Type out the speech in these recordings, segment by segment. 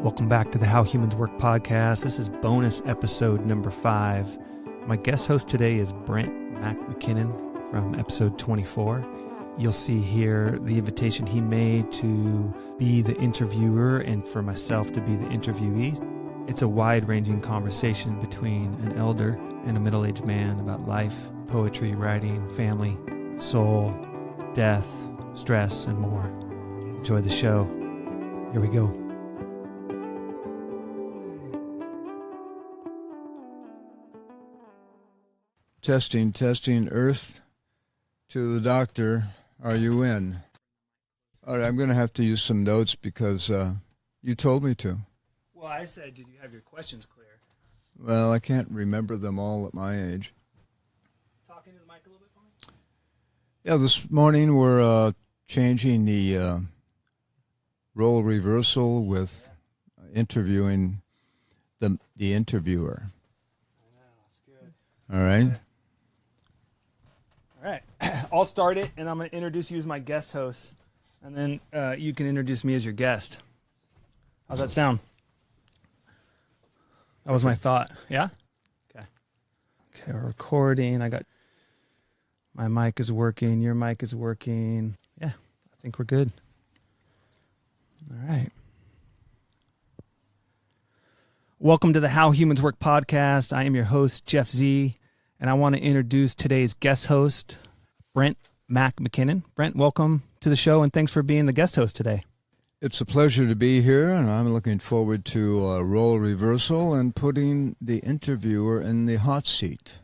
Welcome back to the How Humans Work podcast. This is bonus episode number 5. My guest host today is Brent MacKinnon from episode 24. You'll see here the invitation he made to be the interviewer and for myself to be the interviewee. It's a wide-ranging conversation between an elder and a middle-aged man about life, poetry, writing, family, soul, death, stress, and more. Enjoy the show. Here we go. Testing, Earth to the doctor. Are you in? All right, I'm going to have to use some notes because you told me to. Well, I said, did you have your questions clear? Well, I can't remember them all at my age. Talking to the mic a little bit for me? Yeah, this morning we're changing the role reversal with interviewing the interviewer. That's good. All right. Okay. All right, I'll start it, and I'm going to introduce you as my guest host, and then you can introduce me as your guest. How's that sound? That was my thought. Yeah? Okay, we're recording. I got my mic is working. Your mic is working. Yeah, I think we're good. All right. Welcome to the How Humans Work podcast. I am your host, Jef Szi. And I want to introduce today's guest host, Brent MacKinnon. Brent, welcome to the show, and thanks for being the guest host today. It's a pleasure to be here, and I'm looking forward to role reversal and putting the interviewer in the hot seat.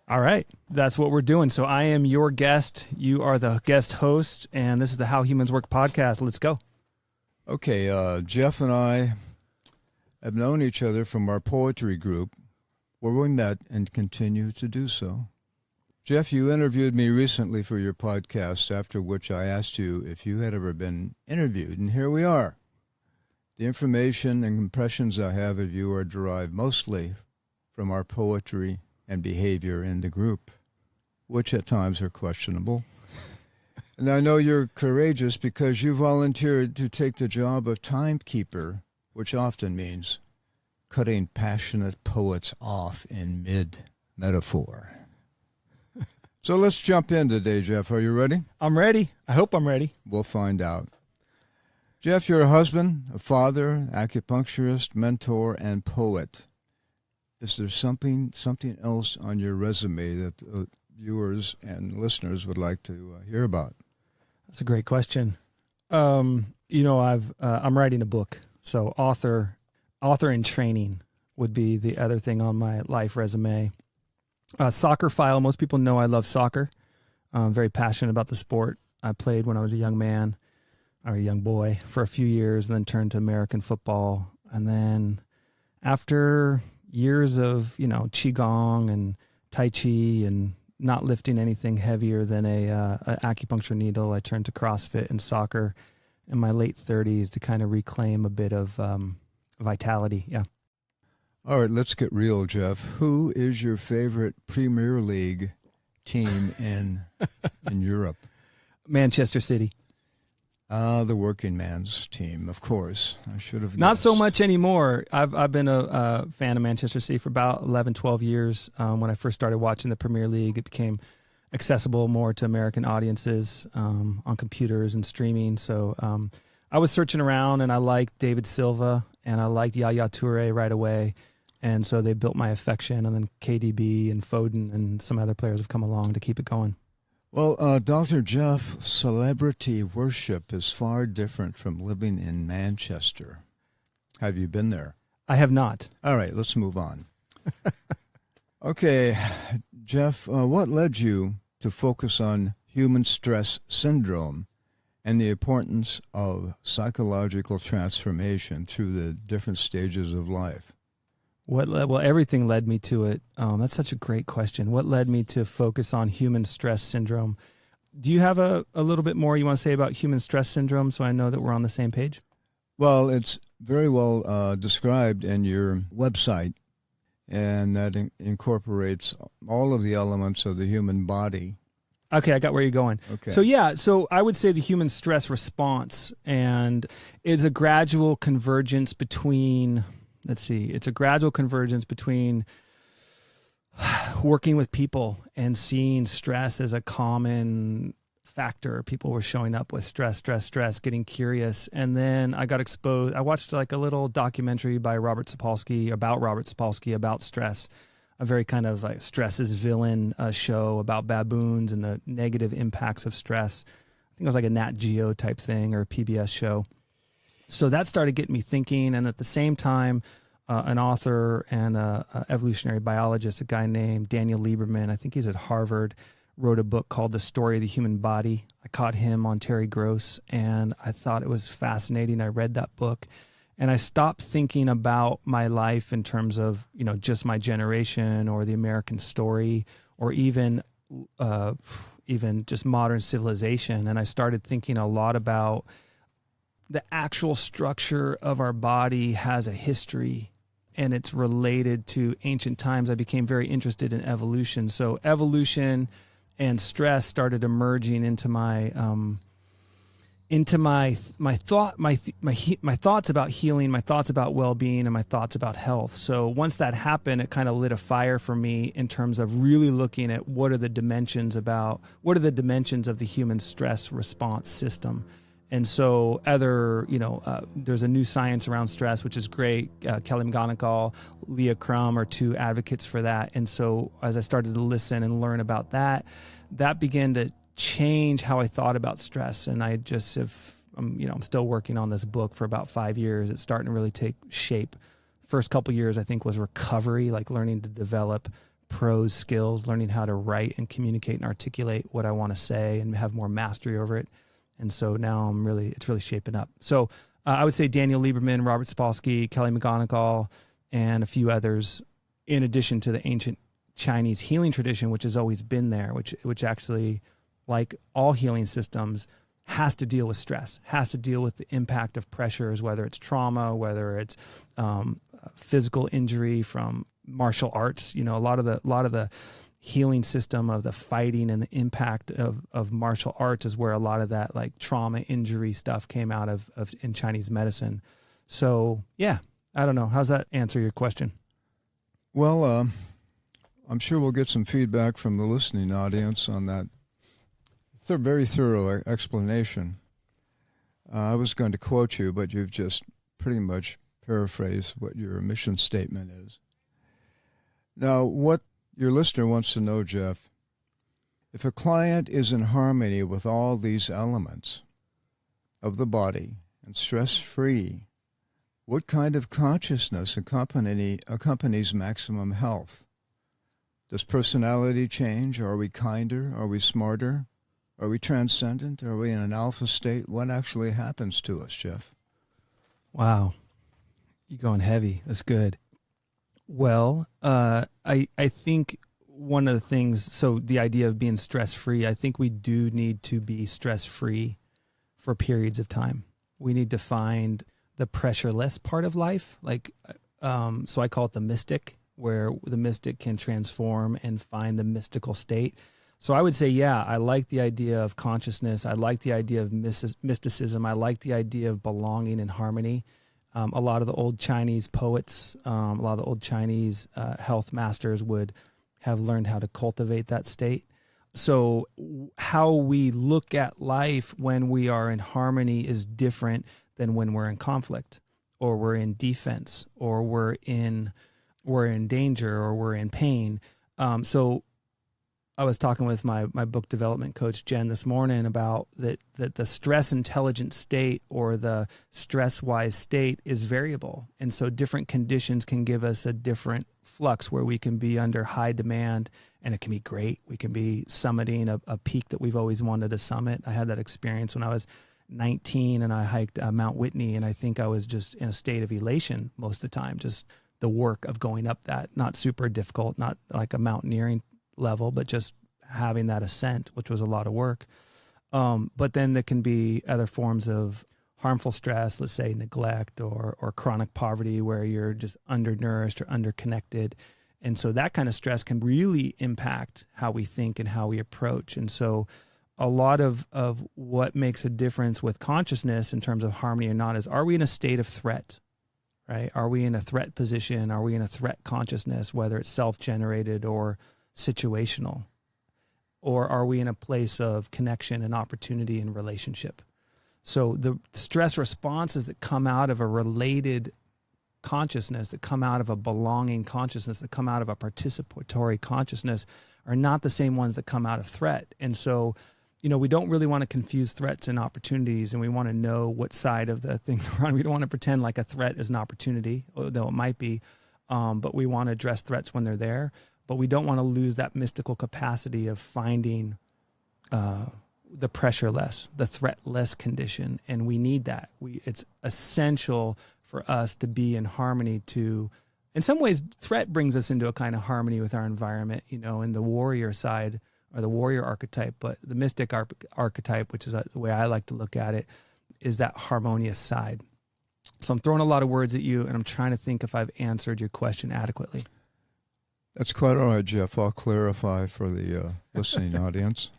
All right, that's what we're doing. So I am your guest. You are the guest host, and this is the How Humans Work podcast. Let's go. Okay, Jeff and I have known each other from our poetry group, where we met and continue to do so. Jeff, you interviewed me recently for your podcast, after which I asked you if you had ever been interviewed, and here we are. The information and impressions I have of you are derived mostly from our poetry and behavior in the group, which at times are questionable. And I know you're courageous because you volunteered to take the job of timekeeper, which often means cutting passionate poets off in mid-metaphor. So let's jump in today, Jeff. Are you ready? I'm ready. I hope I'm ready. We'll find out. Jeff, you're a husband, a father, acupuncturist, mentor, and poet. Is there something else on your resume that viewers and listeners would like to hear about? That's a great question. I'm writing a book, so author in training would be the other thing on my life resume. Soccer file. Most people know I love soccer. I'm very passionate about the sport. I played when I was a young man or a young boy for a few years and then turned to American football. And then after years of, Qigong and Tai Chi and not lifting anything heavier than a acupuncture needle, I turned to CrossFit and soccer in my late 30s to kind of reclaim a bit of vitality. Yeah. All right, let's get real, Jeff. Who is your favorite Premier League team in Europe? Manchester City. The working man's team, of course. I should have guessed. Not so much anymore. I've been a fan of Manchester City for about 11, 12 years. When I first started watching the Premier League, it became accessible more to American audiences on computers and streaming. So I was searching around, and I liked David Silva, and I liked Yaya Toure right away. And so they built my affection, and then KDB and Foden and some other players have come along to keep it going. Well, Dr. Jeff, celebrity worship is far different from living in Manchester. Have you been there? I have not. All right, let's move on. Okay, Jeff, what led you to focus on human stress syndrome and the importance of psychological transformation through the different stages of life? Well, everything led me to it. That's such a great question. What led me to focus on human stress syndrome? Do you have a little bit more you want to say about human stress syndrome so I know that we're on the same page? Well, it's very well described in your website, and that incorporates all of the elements of the human body Okay, I got where you're going. Okay. So I would say the human stress response and is a gradual convergence between, it's a gradual convergence between working with people and seeing stress as a common factor. People were showing up with stress, getting curious. And then I got exposed. I watched like a little documentary by Robert Sapolsky about stress. A very kind of like stress is villain show about baboons and the negative impacts of stress. I think it was like a Nat Geo type thing or a PBS show. So that started getting me thinking. And at the same time, an author and a evolutionary biologist, a guy named Daniel Lieberman, I think he's at Harvard, wrote a book called The Story of the Human Body. I caught him on Terry Gross, and I thought it was fascinating. I read that book. And I stopped thinking about my life in terms of, just my generation or the American story or even just modern civilization. And I started thinking a lot about the actual structure of our body has a history and it's related to ancient times. I became very interested in evolution. So evolution and stress started emerging into my thoughts about healing, my thoughts about well-being, and my thoughts about health. So once that happened, it kind of lit a fire for me in terms of really looking at what are the dimensions of the human stress response system. And so there's a new science around stress, which is great. Kelly McGonigal, Leah Crum are two advocates for that. And so as I started to listen and learn about that began to change how I thought about stress. And I just I'm still working on this book for about 5 years. It's starting to really take shape. First couple years, I think, was recovery, like learning to develop prose skills, learning how to write and communicate and articulate what I want to say and have more mastery over it. And so now it's really shaping up. So I would say Daniel Lieberman, Robert Sapolsky, Kelly McGonigal, and a few others, in addition to the ancient Chinese healing tradition, which has always been there, which actually, like all healing systems, has to deal with stress, has to deal with the impact of pressures, whether it's trauma, whether it's physical injury from martial arts. A lot of the healing system of the fighting and the impact of martial arts is where a lot of that like trauma injury stuff came out of in Chinese medicine. So yeah, I don't know. How's that answer your question? Well, I'm sure we'll get some feedback from the listening audience on that very thorough explanation. I was going to quote you, but you've just pretty much paraphrased what your mission statement is. Now, what your listener wants to know, Jef, if a client is in harmony with all these elements of the body and stress-free, what kind of consciousness accompanies maximum health? Does personality change? Are we kinder? Are we smarter? Are we transcendent? Are we in an alpha state? What actually happens to us, Jef? Wow. You're going heavy. That's good. Well, I think one of the things, so the idea of being stress-free, I think we do need to be stress-free for periods of time. We need to find the pressureless part of life. So I call it the mystic, where the mystic can transform and find the mystical state. So I would say, yeah, I like the idea of consciousness. I like the idea of mysticism. I like the idea of belonging and harmony. A lot of the old Chinese poets, a lot of the old Chinese health masters would have learned how to cultivate that state. So how we look at life when we are in harmony is different than when we're in conflict or we're in defense or we're in danger or we're in pain. So I was talking with my book development coach, Jen, this morning about that the stress intelligent state or the stress wise state is variable. And so different conditions can give us a different flux where we can be under high demand and it can be great. We can be summiting a peak that we've always wanted to summit. I had that experience when I was 19 and I hiked Mount Whitney, and I think I was just in a state of elation most of the time, just the work of going up that, not super difficult, not like a mountaineering level, but just having that ascent, which was a lot of work. But then there can be other forms of harmful stress, let's say neglect or chronic poverty, where you're just undernourished or underconnected. And so that kind of stress can really impact how we think and how we approach. And so a lot of what makes a difference with consciousness in terms of harmony or not is, are we in a state of threat, right? Are we in a threat position? Are we in a threat consciousness, whether it's self-generated or situational? Or are we in a place of connection and opportunity and relationship? So the stress responses that come out of a related consciousness, that come out of a belonging consciousness, that come out of a participatory consciousness are not the same ones that come out of threat. And so, we don't really want to confuse threats and opportunities, and we want to know what side of the things we're on. We don't want to pretend like a threat is an opportunity, though it might be, but we want to address threats when they're there. But we don't want to lose that mystical capacity of finding the pressure-less, the threat-less condition, and we need that. It's essential for us to be in harmony to, in some ways, threat brings us into a kind of harmony with our environment, in the warrior side or the warrior archetype, but the mystic archetype, which is the way I like to look at it, is that harmonious side. So I'm throwing a lot of words at you, and I'm trying to think if I've answered your question adequately. That's quite all right, Jef. I'll clarify for the listening audience.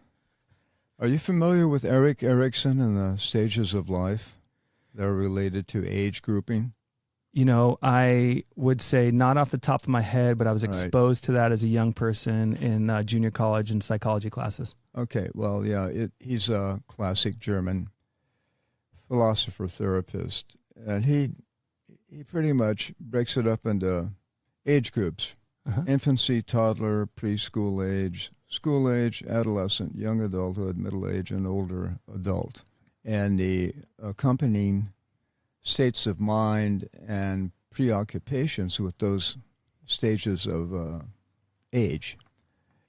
Are you familiar with Erik Erikson and the stages of life that are related to age grouping? I would say not off the top of my head, but I was exposed to that as a young person in junior college and psychology classes. Okay, well, yeah, he's a classic German philosopher, therapist, and he pretty much breaks it up into age groups. Infancy, toddler, preschool age, school age, adolescent, young adulthood, middle age, and older adult. And the accompanying states of mind and preoccupations with those stages of age.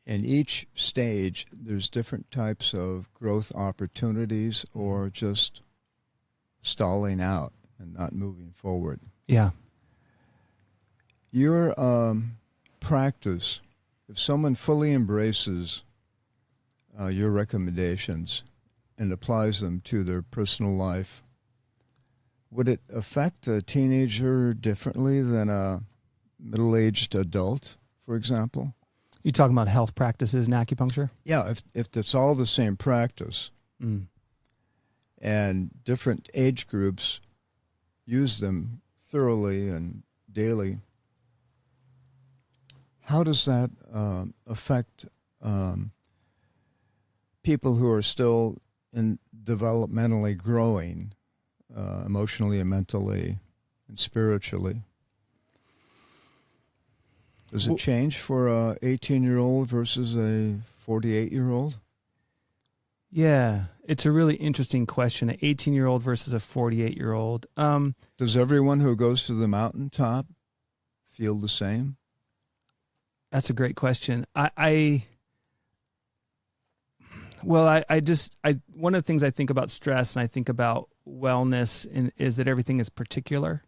In each stage, there's different types of growth opportunities or just stalling out and not moving forward. Yeah. Your practice, if someone fully embraces your recommendations and applies them to their personal life, would it affect a teenager differently than a middle-aged adult, for example? You talking about health practices in acupuncture? Yeah, if it's all the same practice and different age groups use them thoroughly and daily, how does that affect people who are still developmentally growing, emotionally and mentally and spiritually? Does it change for a 18-year-old versus a 48-year-old? Yeah, it's a really interesting question. An 18-year-old versus a 48-year-old. Does everyone who goes to the mountaintop feel the same? That's a great question. One of the things I think about stress and I think about wellness is that everything is particular,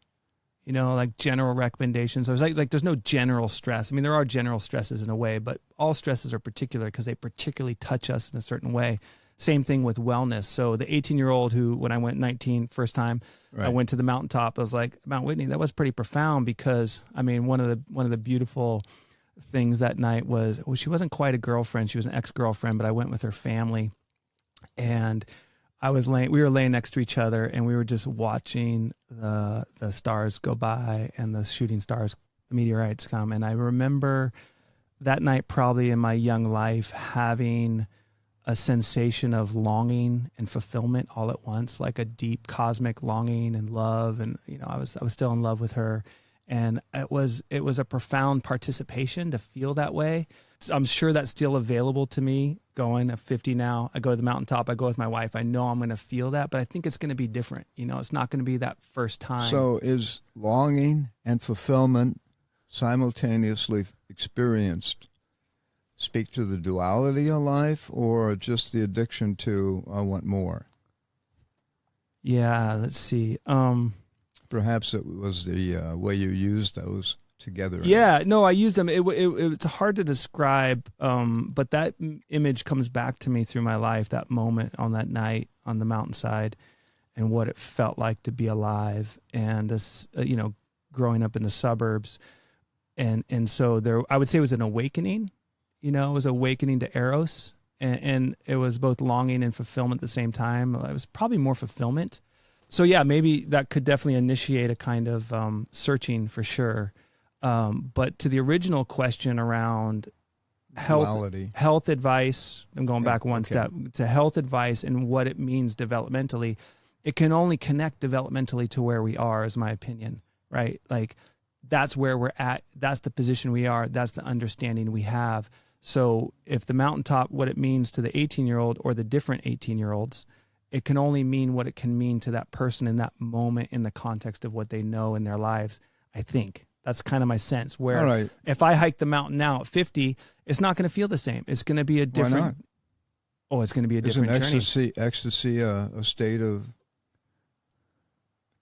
like general recommendations. I was like there's no general stress. I mean, there are general stresses in a way, but all stresses are particular because they particularly touch us in a certain way. Same thing with wellness. So the 18-year-old who, when I went 19 first time, I went to the mountaintop. I was like, Mount Whitney, that was pretty profound because, I mean, one of the beautiful things that night was, well, she wasn't quite a girlfriend. She was an ex-girlfriend, but I went with her family. And we were laying next to each other and we were just watching the stars go by and the shooting stars, the meteorites come. And I remember that night probably in my young life having a sensation of longing and fulfillment all at once, like a deep cosmic longing and love. And, I was still in love with her. And it was a profound participation to feel that way. So I'm sure that's still available to me going at 50 now. I go to the mountaintop, I go with my wife. I know I'm going to feel that, but I think it's going to be different. It's not going to be that first time. So is longing and fulfillment simultaneously experienced speak to the duality of life or just the addiction to I want more? Yeah, let's see. Perhaps it was the way you used those together. Yeah, no, I used them. It's hard to describe, but that image comes back to me through my life, that moment on that night on the mountainside and what it felt like to be alive and, growing up in the suburbs. And so there, I would say it was an awakening, it was awakening to eros, and it was both longing and fulfillment at the same time. It was probably more fulfillment. So yeah, maybe that could definitely initiate a kind of searching for sure. But to the original question around health advice, I'm going back one step to health advice and what it means developmentally. It can only connect developmentally to where we are, is my opinion, right? Like that's where we're at. That's the position we are. That's the understanding we have. So if the mountaintop, what it means to the 18-year-old or the different 18-year-olds, it can only mean what it can mean to that person in that moment in the context of what they know in their lives. I think that's kind of my sense, where if I hike the mountain now at 50, it's not going to feel the same. It's going to be a different. Why not? Oh, it's going to be a different journey. Ecstasy a state of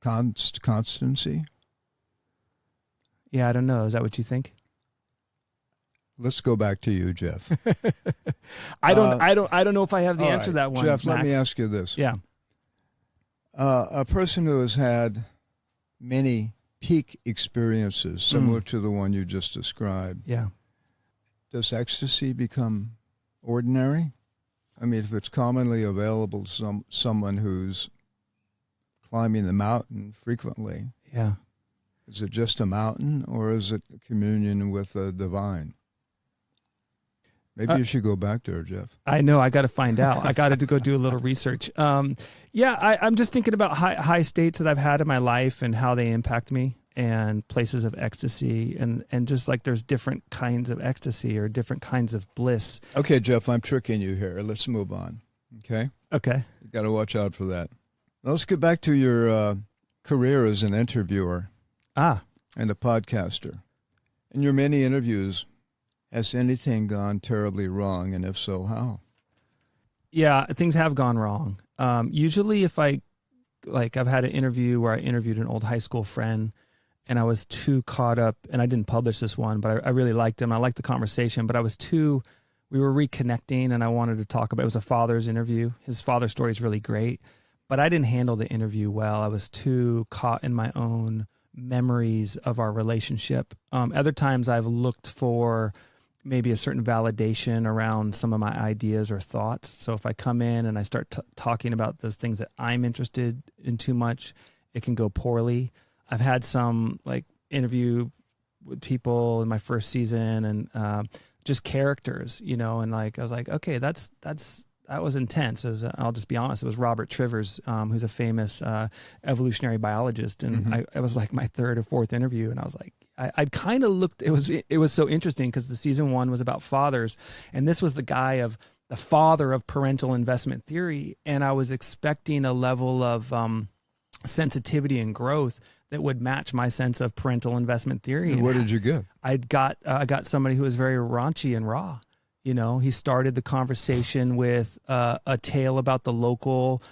constancy? Yeah, I don't know. Is that what you think? Let's go back to you, Jef. I don't know if I have the answer to that one. Jef, let me ask you this. Yeah. A person who has had many peak experiences similar to the one you just described. Yeah. Does ecstasy become ordinary? I mean, if it's commonly available to someone who's climbing the mountain frequently. Yeah. Is it just a mountain, or is it communion with the divine? Maybe you should go back there, Jef. I know. I got to find out. I got to go do a little research. I'm just thinking about high states that I've had in my life and how they impact me, and places of ecstasy, and just like there's different kinds of ecstasy or different kinds of bliss. Okay, Jef, I'm tricking you here. Let's move on. Okay? Okay. You got to watch out for that. Let's get back to your career as an interviewer and a podcaster. In your many interviews, has anything gone terribly wrong, and if so, how? Yeah, things have gone wrong. Usually if I've had an interview where I interviewed an old high school friend, and I was too caught up, and I didn't publish this one, but I really liked him. I liked the conversation, but we were reconnecting, and I wanted to talk about, it was a father's interview. His father's story is really great, but I didn't handle the interview well. I was too caught in my own memories of our relationship. Other times I've looked for maybe a certain validation around some of my ideas or thoughts. So if I come in and I start talking about those things that I'm interested in too much, it can go poorly. I've had some interview with people in my first season, and just characters, and I was like, okay, that was intense. I'll just be honest. It was Robert Trivers, who's a famous evolutionary biologist, and it was like my third or fourth interview, and I was like, I'd kind of looked. It was so interesting because the season one was about fathers, and this was the father of parental investment theory, and I was expecting a level of sensitivity and growth that would match my sense of parental investment theory. And what did you get? I got somebody who was very raunchy and raw. He started the conversation with a tale about the local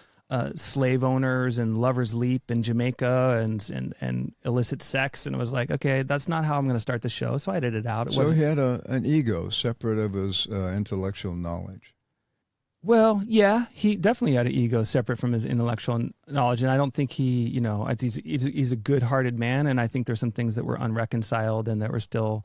slave owners and Lover's Leap in Jamaica and illicit sex. And it was like, okay, that's not how I'm going to start the show. So I edited it out. So he had an ego separate of his intellectual knowledge. Well, yeah, he definitely had an ego separate from his intellectual knowledge. And I don't think he's a good-hearted man. And I think there's some things that were unreconciled and that were still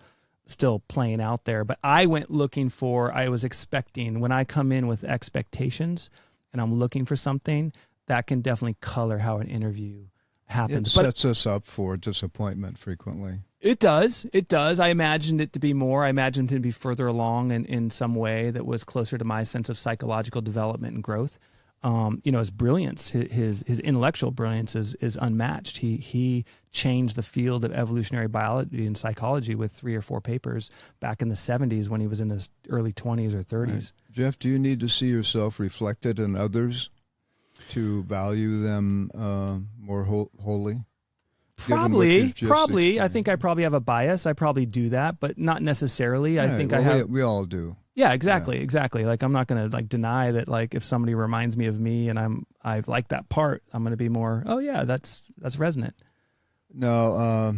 playing out there. But I was expecting, when I come in with expectations and I'm looking for something, that can definitely color how an interview happens. It sets us up for disappointment frequently. It does. I imagined it to be more. I imagined it to be further along in some way that was closer to my sense of psychological development and growth. His brilliance, his intellectual brilliance is unmatched. He changed the field of evolutionary biology and psychology with 3 or 4 papers back in the 70s when he was in his early 20s or 30s. Right. Jef, do you need to see yourself reflected in others to value them more wholly? Probably. I think I probably have a bias. I probably do that, but not necessarily. Yeah, I think we all do. Yeah, exactly. Like I'm not going to deny that if somebody reminds me of me and I like that part, I'm going to be more, oh yeah, that's resonant. No,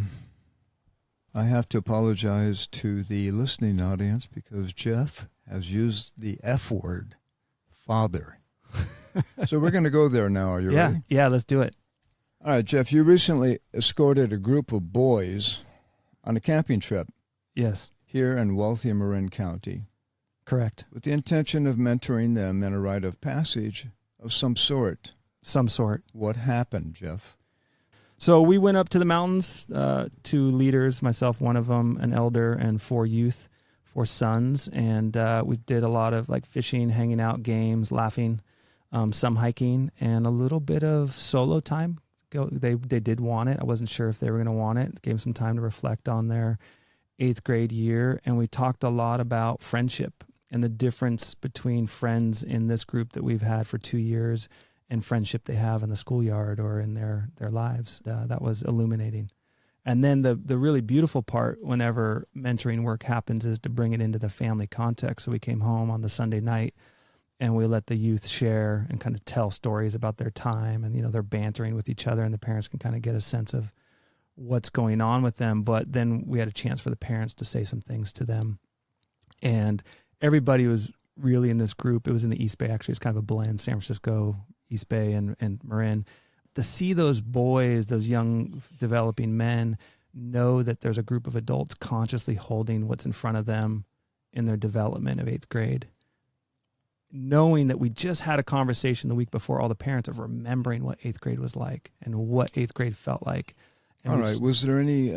I have to apologize to the listening audience because Jef has used the F word, father. So we're going to go there now. Are you ready? Yeah, let's do it. All right, Jef, you recently escorted a group of boys on a camping trip. Yes. here in wealthy Marin County, Correct. with the intention of mentoring them in a rite of passage of some sort. Some sort. What happened, Jef? So we went up to the mountains, 2 leaders, myself, one of them, an elder, and 4 youth, 4 sons. And we did a lot of like fishing, hanging out, games, laughing, some hiking, and a little bit of solo time. They did want it. I wasn't sure if they were going to want it. Gave them some time to reflect on their 8th grade year. And we talked a lot about friendship and the difference between friends in this group that we've had for 2 years and friendship they have in the schoolyard or in their lives. That was illuminating. And then the really beautiful part whenever mentoring work happens is to bring it into the family context. So we came home on the Sunday night and we let the youth share and kind of tell stories about their time, and, you know, they're bantering with each other, and the parents can kind of get a sense of what's going on with them. But then we had a chance for the parents to say some things to them. And everybody was really in this group. It was in the East Bay, actually. It's kind of a blend, San Francisco, East Bay, and Marin. To see those boys, those young developing men, know that there's a group of adults consciously holding what's in front of them in their development of 8th grade. Knowing that we just had a conversation the week before, all the parents, of remembering what 8th grade was like and what 8th grade felt like. And all right. Was there any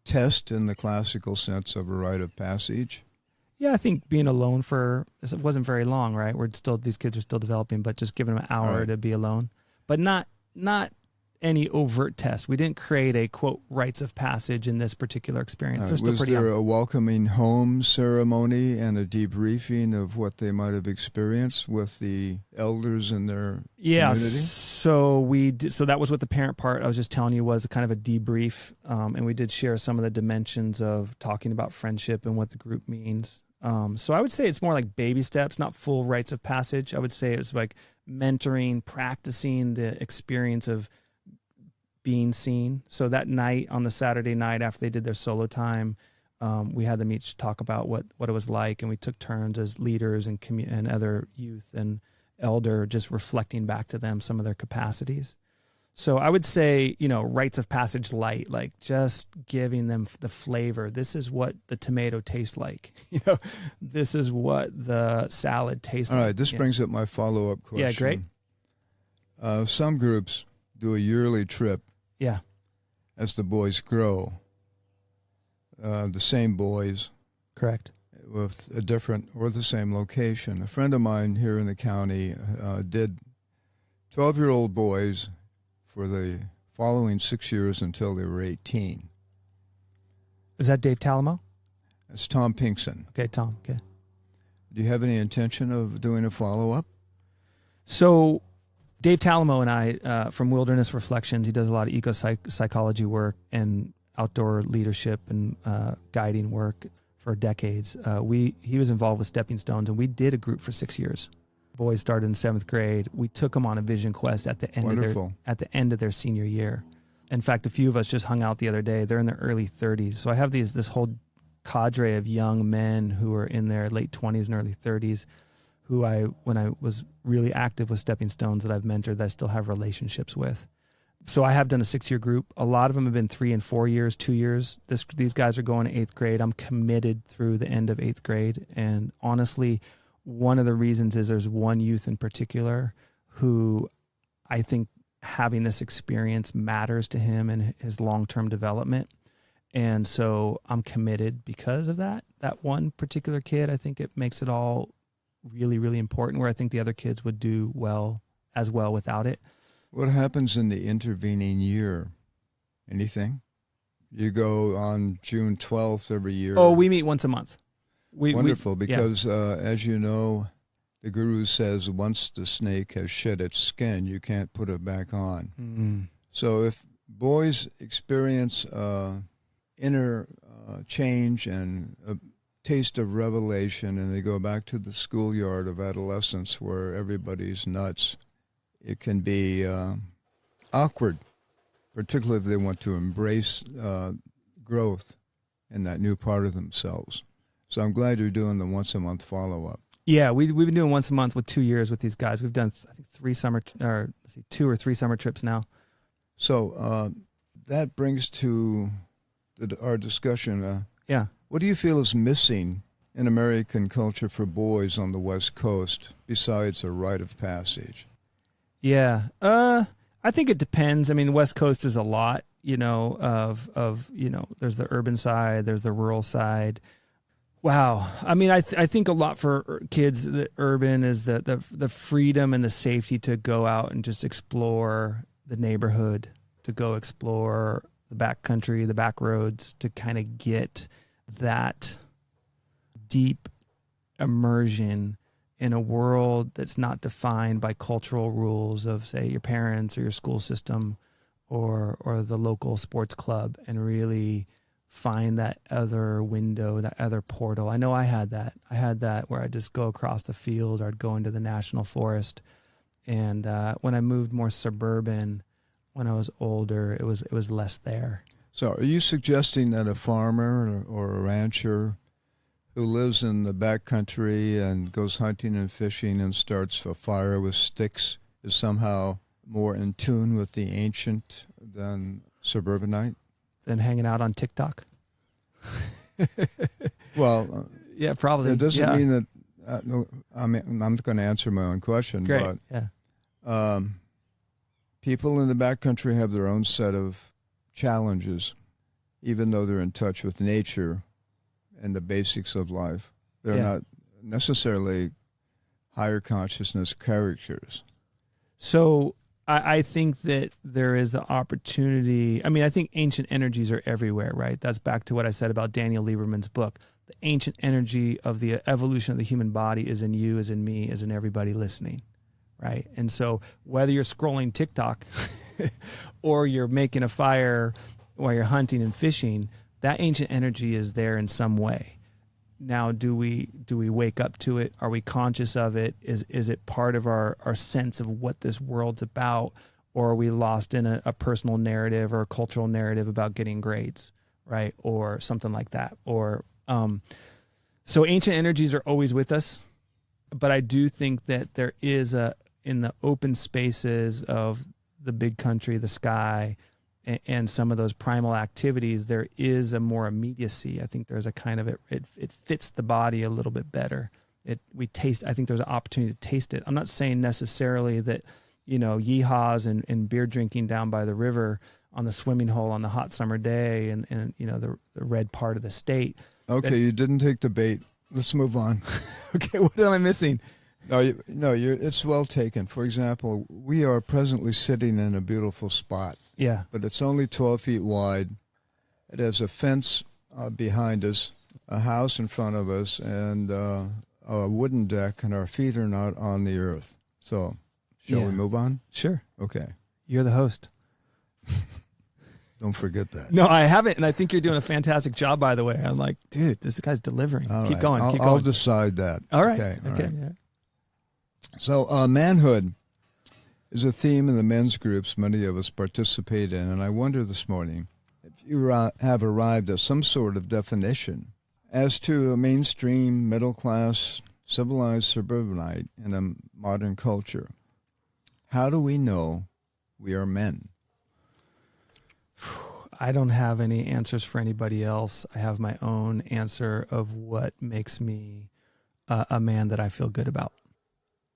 test in the classical sense of a rite of passage? Yeah, I think being alone it wasn't very long, right? These kids are still developing, but just giving them an hour to be alone. But not any overt test. We didn't create a, quote, rites of passage in this particular experience. Right. Was there a welcoming home ceremony and a debriefing of what they might have experienced with the elders in their community? So so that was what the parent part I was just telling you was a kind of a debrief, and we did share some of the dimensions of talking about friendship and what the group means. So I would say it's more like baby steps, not full rites of passage. I would say it's like mentoring, practicing the experience of being seen. So that night, on the Saturday night after they did their solo time, we had them each talk about what it was like, and we took turns as leaders and other youth and elder, just reflecting back to them some of their capacities. So I would say, you know, rites of passage light, like just giving them the flavor. This is what the tomato tastes like. You know, this is what the salad tastes like. All right, this brings up my follow-up question. Yeah, great. Some groups do a yearly trip. Yeah. As the boys grow. The same boys. Correct. With a different or the same location. A friend of mine here in the county did 12-year-old boys for the following 6 years until they were 18. Is that Dave Talamo? That's Tom Pinkson. Okay, Tom. Okay. Do you have any intention of doing a follow-up? So Dave Talamo and I, from Wilderness Reflections, he does a lot of eco-psychology work and outdoor leadership and guiding work for decades. He was involved with Stepping Stones, and we did a group for 6 years. Boys started in 7th grade. We took them on a vision quest at the end of their senior year. In fact, a few of us just hung out the other day. They're in their early 30s. So I have this whole cadre of young men who are in their late 20s and early 30s who when I was really active with Stepping Stones that I've mentored, that I still have relationships with. So I have done a 6-year group. A lot of them have been 3 and 4 years, 2 years. These guys are going to 8th grade. I'm committed through the end of 8th grade. And honestly, one of the reasons is there's one youth in particular who I think having this experience matters to him and his long-term development. And so I'm committed because of that one particular kid. I think it makes it all really, really important, where I think the other kids would do well without it. What happens in the intervening year? Anything? You go on June 12th every year. Oh, we meet once a month. Wonderful, because as you know, the guru says once the snake has shed its skin, you can't put it back on. Mm-hmm. So if boys experience inner change and a taste of revelation, and they go back to the schoolyard of adolescence where everybody's nuts, it can be awkward, particularly if they want to embrace growth in that new part of themselves. So I'm glad you're doing the once-a-month follow-up. Yeah, we've been doing once a month with 2 years with these guys. We've done, I think, 2 or 3 summer trips now. So that brings to our discussion Yeah. What do you feel is missing in American culture for boys on the West Coast besides a rite of passage? Yeah. I think it depends. I mean, West Coast is a lot, of there's the urban side, there's the rural side. Wow. I mean, I think a lot for kids, the urban is the freedom and the safety to go out and just explore the neighborhood, to go explore the back country, the back roads, to kind of get that deep immersion in a world that's not defined by cultural rules of, say, your parents or your school system or the local sports club, and really find that other window, that other portal. I know I had that. I had that where I'd just go across the field, or I'd go into the national forest. And when I moved more suburban, when I was older, it was less there. So are you suggesting that a farmer or a rancher who lives in the backcountry and goes hunting and fishing and starts a fire with sticks is somehow more in tune with the ancient than suburbanite? Than hanging out on TikTok? Well, yeah, probably. It doesn't mean that. No, I'm going to answer my own question. Great. But people in the backcountry have their own set of challenges, even though they're in touch with nature and the basics of life. They're not necessarily higher consciousness characters. So I think that there is the opportunity. I mean, I think ancient energies are everywhere, right? That's back to what I said about Daniel Lieberman's book. The ancient energy of the evolution of the human body is in you, is in me, is in everybody listening, right? And so whether you're scrolling TikTok or you're making a fire while you're hunting and fishing, that ancient energy is there in some way. Now, do we wake up to it? Are we conscious of it? Is it part of our sense of what this world's about? Or are we lost in a personal narrative or a cultural narrative about getting grades, right? Or something like that. Or so ancient energies are always with us, but I do think that there is in the open spaces of the big country, the sky, and some of those primal activities, there is a more immediacy. I think there's a kind of it fits the body a little bit better. I think there's an opportunity to taste it. I'm not saying necessarily that, yeehaws and beer drinking down by the river on the swimming hole on the hot summer day and the red part of the state. Okay, you didn't take the bait. Let's move on. Okay, what am I missing? No, it's well taken. For example, we are presently sitting in a beautiful spot. Yeah. But it's only 12 feet wide. It has a fence behind us, a house in front of us, and a wooden deck, and our feet are not on the earth. So, shall we move on? Sure. Okay. You're the host. Don't forget that. No, I haven't, and I think you're doing a fantastic job, by the way. I'm like, dude, this guy's delivering. Keep going. I'll decide that. All right. Okay. Okay. Right. Yeah. So, manhood is a theme in the men's groups many of us participate in, and I wonder this morning if you have arrived at some sort of definition as to a mainstream, middle-class, civilized suburbanite in a modern culture. How do we know we are men? I don't have any answers for anybody else. I have my own answer of what makes me a man that I feel good about.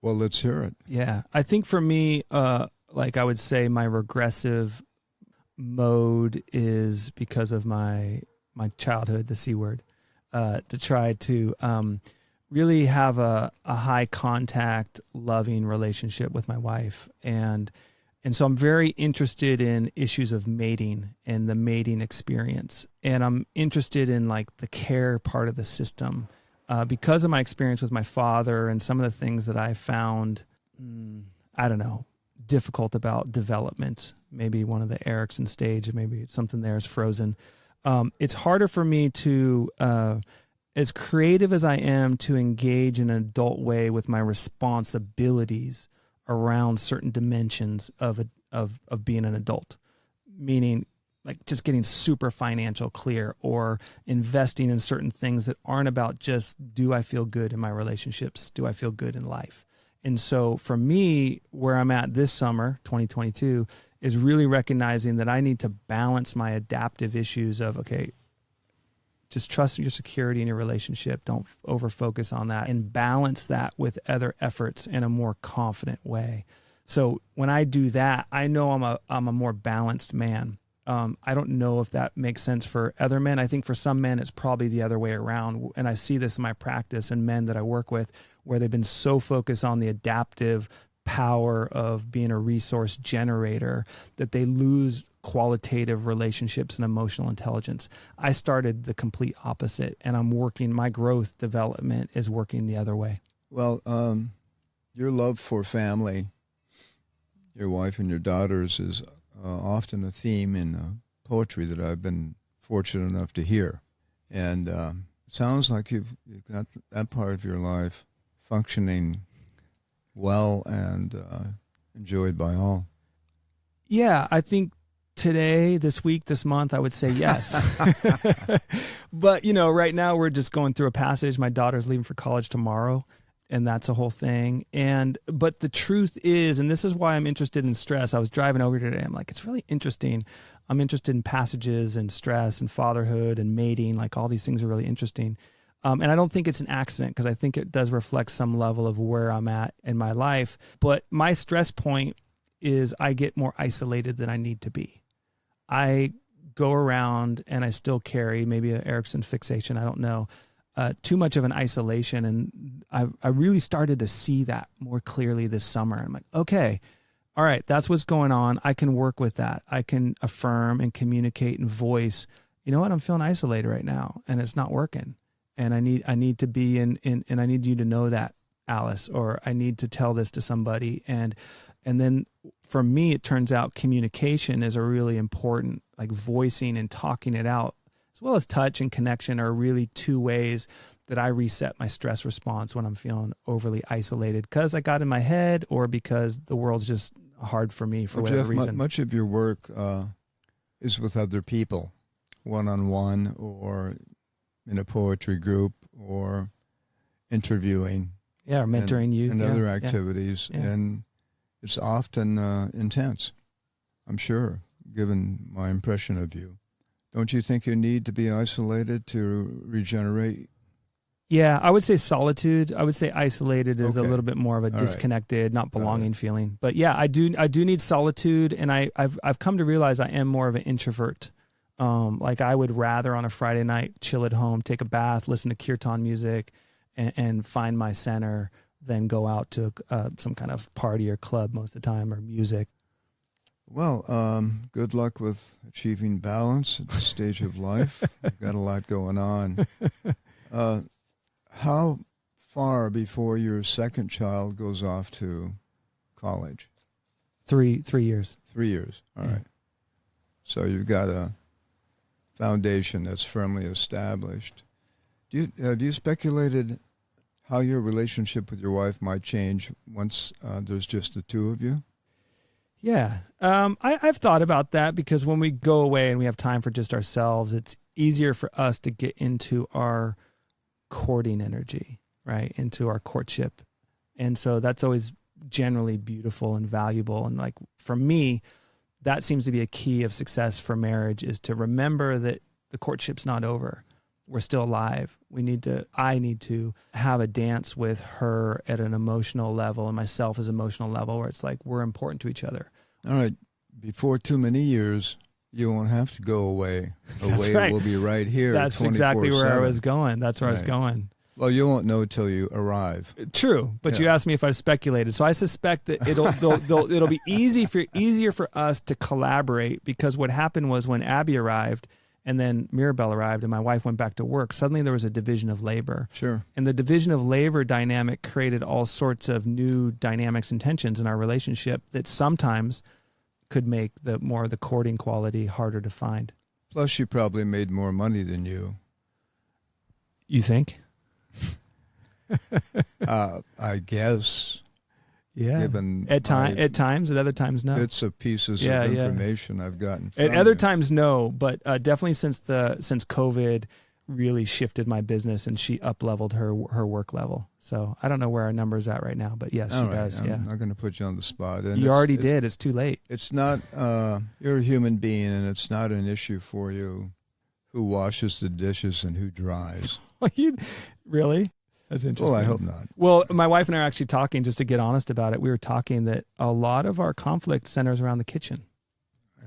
Well, let's hear it. Yeah. I think for me, like I would say my regressive mode is because of my childhood, the C word, to try to really have a high contact, loving relationship with my wife. And so I'm very interested in issues of mating and the mating experience. And I'm interested in like the care part of the system. Because of my experience with my father and some of the things that I found, difficult about development, maybe one of the Erickson stage, maybe something there is frozen. It's harder for me to, as creative as I am, to engage in an adult way with my responsibilities around certain dimensions of being an adult, meaning like just getting super financial clear or investing in certain things that aren't about just, do I feel good in my relationships? Do I feel good in life? And so for me, where I'm at this summer, 2022, is really recognizing that I need to balance my adaptive issues of, okay, Just trust your security in your relationship. Don't over focus on that, and balance that with other efforts in a more confident way. So when I do that, I know I'm a more balanced man. I don't know if that makes sense for other men. I think for some men, it's probably the other way around. And I see this in my practice and men that I work with, where they've been so focused on the adaptive power of being a resource generator that they lose qualitative relationships and emotional intelligence. I started the complete opposite, and my growth development is working the other way. Well, your love for family, your wife and your daughters, is often a theme in poetry that I've been fortunate enough to hear. And it sounds like you've got that part of your life functioning well and enjoyed by all. Yeah, I think today, this week, this month, I would say yes. But, right now we're just going through a passage. My daughter's leaving for college tomorrow, and that's a whole thing. But the truth is, and this is why I'm interested in stress. I was driving over today. I'm like, it's really interesting. I'm interested in passages and stress and fatherhood and mating. Like, all these things are really interesting. And I don't think it's an accident, because I think it does reflect some level of where I'm at in my life. But my stress point is I get more isolated than I need to be. I go around and I still carry maybe an Erickson fixation. I don't know. Too much of an isolation. And I really started to see that more clearly this summer. I'm like, okay, all right, that's what's going on. I can work with that. I can affirm and communicate and voice, you know what, I'm feeling isolated right now and it's not working. And I need to be in, and I need you to know that, Alice, or I need to tell this to somebody. And then for me, it turns out communication is a really important, like voicing and talking it out, as well as touch and connection, are really two ways that I reset my stress response when I'm feeling overly isolated, because I got in my head or because the world's just hard for me for whatever Jef, reason. Much of your work is with other people, one-on-one or in a poetry group or interviewing. Yeah, or mentoring youth. And other activities. Yeah. And it's often intense, I'm sure, given my impression of you. Don't you think you need to be isolated to regenerate? Yeah, I would say solitude. I would say isolated is a little bit more of a All disconnected, not belonging feeling. But yeah, I do need solitude, and I've come to realize I am more of an introvert. Like I would rather on a Friday night chill at home, take a bath, listen to kirtan music, and find my center than go out to some kind of party or club most of the time, or music. Well, good luck with achieving balance at this stage of life. You've got a lot going on. How far before your second child goes off to college? 3 years. 3 years. All right. So you've got a foundation that's firmly established. Have you speculated how your relationship with your wife might change once there's just the two of you? Yeah. I've thought about that, because when we go away and we have time for just ourselves, it's easier for us to get into our courting energy, right? Into our courtship. And so that's always generally beautiful and valuable. And like for me, that seems to be a key of success for marriage, is to remember that the courtship's not over. We're still alive. I need to have a dance with her at an emotional level, and myself as emotional level, where it's like we're important to each other. All right. Before too many years, you won't have to go away. That's right. Will be right here. That's exactly where I was going. That's where I was going. Well, you won't know till you arrive. True, but you asked me if I've speculated, so I suspect that it'll be easier for us to collaborate, because what happened was when Abby arrived and then Mirabelle arrived and my wife went back to work, suddenly there was a division of labor. Sure. And the division of labor dynamic created all sorts of new dynamics and tensions in our relationship that sometimes could make the courting quality harder to find. Plus, she probably made more money than you. You think? I guess. Yeah. Given at times, at other times, no. Bits of pieces of information I've gotten from at other you. times, no. But definitely since COVID really shifted my business, and she up-leveled her work level. So I don't know where our number's at right now, but yes, she does. I'm not going to put you on the spot. And you already did. It's too late. It's not. You're a human being, and it's not an issue for you who washes the dishes and who dries. Really? That's interesting. Well, I hope not. Well, my wife and I are actually talking, just to get honest about it. We were talking that a lot of our conflict centers around the kitchen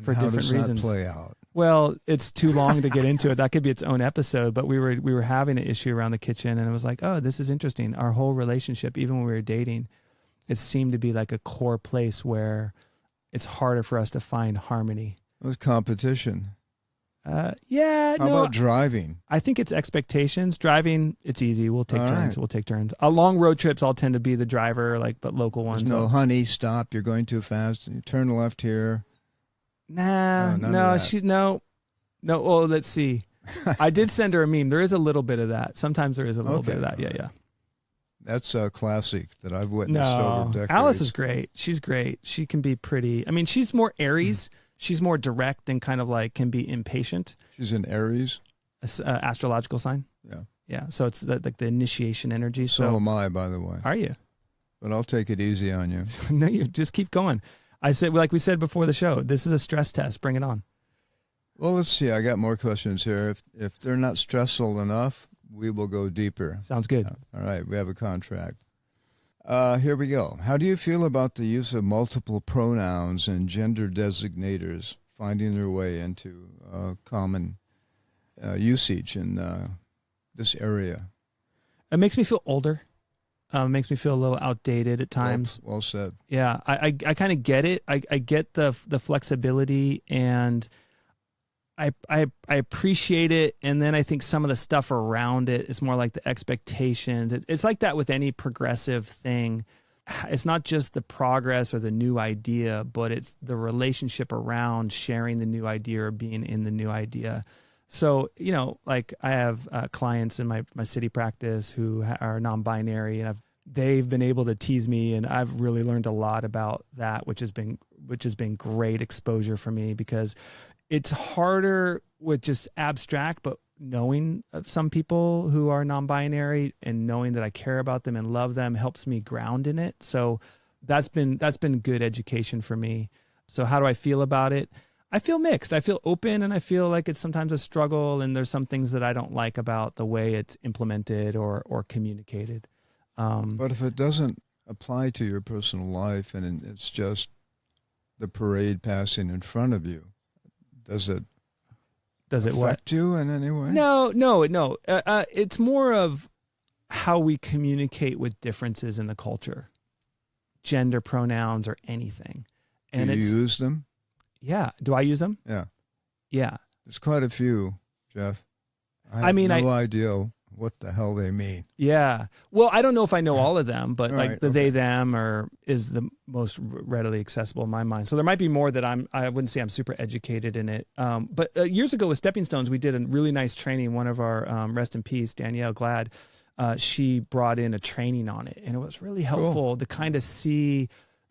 for different reasons. How does that play out? Well, it's too long to get into it. That could be its own episode. But we were having an issue around the kitchen, and it was like, oh, this is interesting. Our whole relationship, even when we were dating, it seemed to be like a core place where it's harder for us to find harmony. It was competition. Yeah. How about driving? I think it's expectations. Driving, it's easy. We'll take turns. Right. We'll take turns. Long road trips, I'll tend to be the driver, but local ones. There's no, honey, stop. You're going too fast. You turn left here. No. Oh, let's see. I did send her a meme. There is a little bit of that. Sometimes there is a little bit of that. Yeah. That's a classic that I've witnessed over decades. Alice is great. She's great. She can be pretty. I mean, she's more Aries. She's more direct and kind of can be impatient. She's an Aries? Astrological sign. Yeah. Yeah. So it's the initiation energy. So am I, by the way. Are you? But I'll take it easy on you. No, you just keep going. I said, like we said before the show, this is a stress test. Bring it on. Well, let's see. I got more questions here. If they're not stressful enough, we will go deeper. Sounds good. All right. We have a contract. Here we go. How do you feel about the use of multiple pronouns and gender designators finding their way into common usage in this area? It makes me feel older. Makes me feel a little outdated at times. Well said. Yeah, I kind of get it. I get the flexibility, and I appreciate it. And then I think some of the stuff around it is more like the expectations. It's like that with any progressive thing. It's not just the progress or the new idea, but it's the relationship around sharing the new idea or being in the new idea. So, I have clients in my city practice who are non-binary, and they've been able to tease me, and I've really learned a lot about that, which has been great exposure for me, because it's harder with just abstract, but knowing of some people who are non-binary and knowing that I care about them and love them helps me ground in it. So that's been good education for me. So how do I feel about it? I feel mixed. I feel open, and I feel like it's sometimes a struggle, and there's some things that I don't like about the way it's implemented or communicated. But if it doesn't apply to your personal life and it's just the parade passing in front of you, does it affect you in any way? No. It's more of how we communicate with differences in the culture, gender pronouns or anything. And do you use them? Yeah. Do I use them? Yeah. Yeah. There's quite a few, Jeff. I have no idea what the hell they mean. Yeah. Well, I don't know if I know all of them, but they, them is the most readily accessible in my mind. So there might be more that I wouldn't say I'm super educated in it. But years ago with Stepping Stones, we did a really nice training. One of our, rest in peace, Danielle Glad, she brought in a training on it, and it was really helpful to kind of see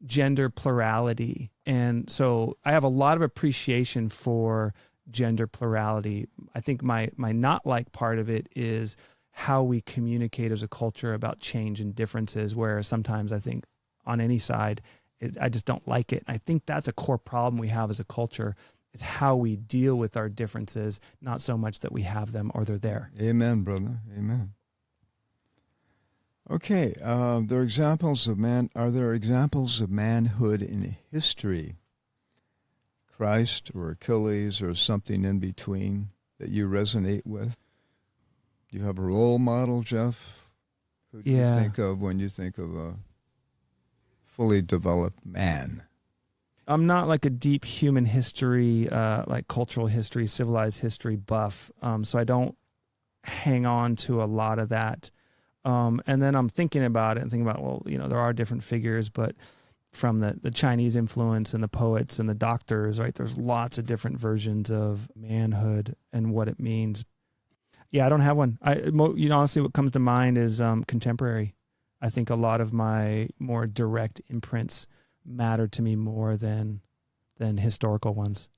gender plurality. And so I have a lot of appreciation for gender plurality. I think my not like part of it is how we communicate as a culture about change and differences, where sometimes I think on any side, I just don't like it. I think that's a core problem we have as a culture, is how we deal with our differences, not so much that we have them or they're there. Amen, brother. Amen. Okay, are there examples of manhood in history? Christ or Achilles or something in between that you resonate with? Do you have a role model, Jeff? Who do you think of when you think of a fully developed man? I'm not like a deep human history, like cultural history, civilized history buff, so I don't hang on to a lot of that. And then I'm thinking about it and thinking about, well, there are different figures, but from the Chinese influence and the poets and the doctors, right? There's lots of different versions of manhood and what it means. Yeah, I don't have one. Honestly, what comes to mind is contemporary. I think a lot of my more direct imprints matter to me more than historical ones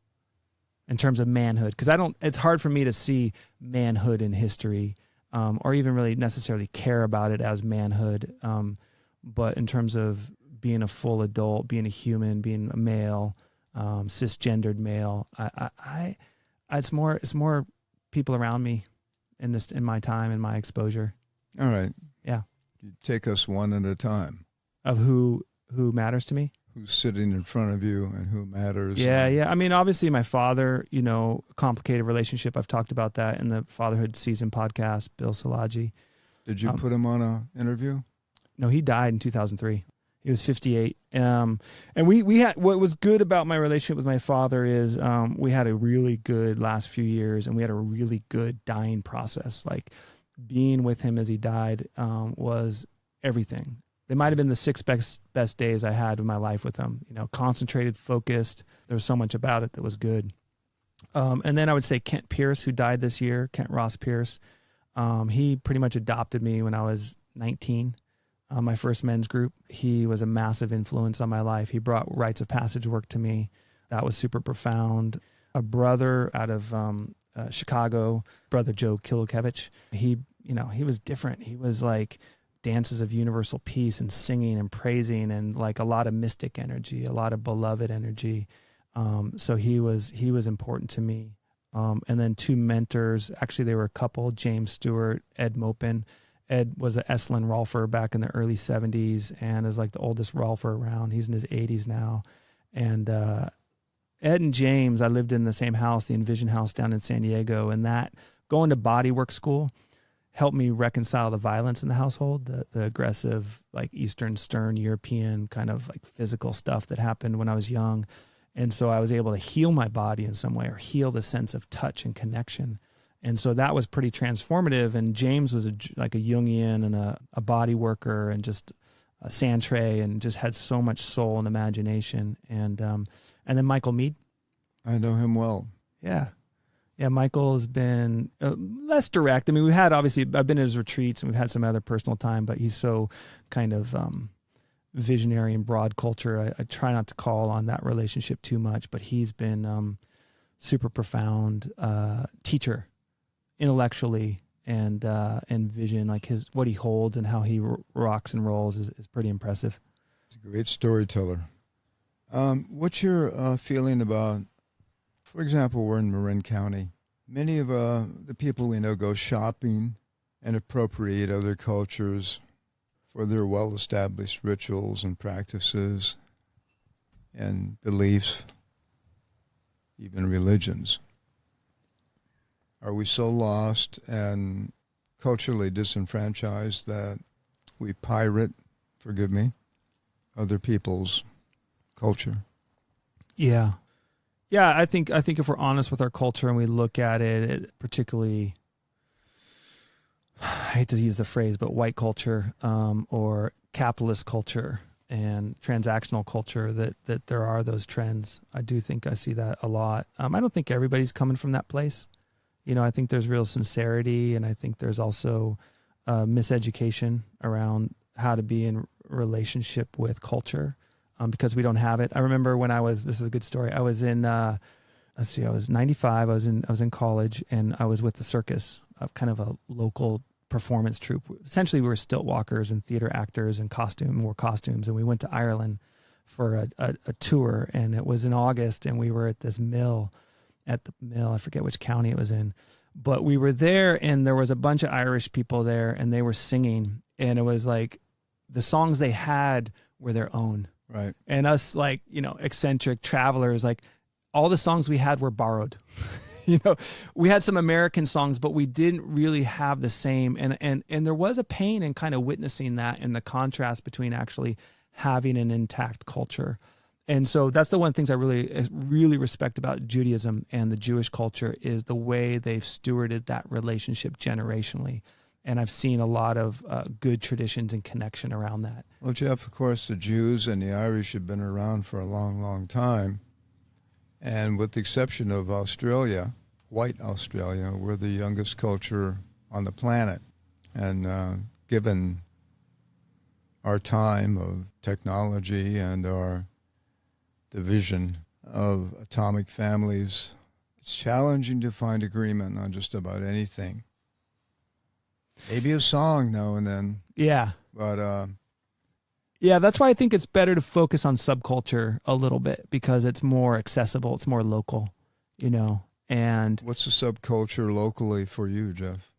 in terms of manhood. Because it's hard for me to see manhood in history, or even really necessarily care about it as manhood. But in terms of being a full adult, being a human, being a male, cisgendered male, it's more people around me in my time, in my exposure. All right. Yeah. You take us one at a time. Of who matters to me? Who's sitting in front of you and who matters. Yeah. I mean, obviously my father, complicated relationship. I've talked about that in the Fatherhood Season podcast, Bill Szilagyi. Did you put him on an interview? No, he died in 2003. He was 58. And we had, what was good about my relationship with my father is we had a really good last few years, and we had a really good dying process. Like being with him as he died was everything. They might have been the 6 best days I had in my life with him. Concentrated, focused. There was so much about it that was good. And then I would say Kent Pierce, who died this year, Kent Ross Pierce. He pretty much adopted me when I was 19. My first men's group. He was a massive influence on my life. He brought rites of passage work to me. That was super profound. A brother out of Chicago, Brother Joe Kilokevich. He was different. He was like dances of universal peace and singing and praising and like a lot of mystic energy, a lot of beloved energy. So he was important to me. And then 2 mentors. Actually, they were a couple, James Stewart, Ed Mopin. Ed was an Esalen Rolfer back in the early 70s and is like the oldest Rolfer around. He's in his 80s now. And Ed and James, I lived in the same house, the Envision House down in San Diego, and that going to bodywork school helped me reconcile the violence in the household, the aggressive, like Eastern, stern, European kind of like physical stuff that happened when I was young. And so I was able to heal my body in some way, or heal the sense of touch and connection. And so that was pretty transformative. And James was like a Jungian and a body worker and just a sand tray and just had so much soul and imagination. And then Michael Mead. I know him well. Yeah. Yeah, Michael has been less direct. I mean, I've been at his retreats and we've had some other personal time, but he's so kind of visionary and broad culture. I try not to call on that relationship too much, but he's been super profound teacher intellectually and vision, like what he holds and how he rocks and rolls is pretty impressive. He's a great storyteller. What's your feeling about, for example, we're in Marin County. Many of the people we know go shopping and appropriate other cultures for their well-established rituals and practices and beliefs, even religions. Are we so lost and culturally disenfranchised that we pirate, forgive me, other people's culture? Yeah. Yeah, I think if we're honest with our culture and we look at it particularly, I hate to use the phrase, but white culture or capitalist culture and transactional culture, that there are those trends. I do think I see that a lot. I don't think everybody's coming from that place. I think there's real sincerity, and I think there's also miseducation around how to be in relationship with culture. Because we don't have it. I remember when this is a good story. I was in, I was 95. I was in college, and I was with the circus, kind of a local performance troupe. Essentially, we were stilt walkers and theater actors and wore costumes. And we went to Ireland for a tour, and it was in August, and we were at this mill, I forget which county it was in, but we were there, and there was a bunch of Irish people there, and they were singing, and it was like the songs they had were their own. Right. And us, like, eccentric travelers, like all the songs we had were borrowed. We had some American songs, but we didn't really have the same. And there was a pain in kind of witnessing that in the contrast between actually having an intact culture. And so that's the one of the things I really, really respect about Judaism and the Jewish culture is the way they've stewarded that relationship generationally. And I've seen a lot of good traditions and connection around that. Well, Jef, of course, the Jews and the Irish have been around for a long, long time. And with the exception of Australia, white Australia, we're the youngest culture on the planet. And given our time of technology and our division of atomic families, it's challenging to find agreement on just about anything. Maybe a song now and then. Yeah. But yeah, that's why I think it's better to focus on subculture a little bit because it's more accessible, it's more local, And what's the subculture locally for you, Jeff?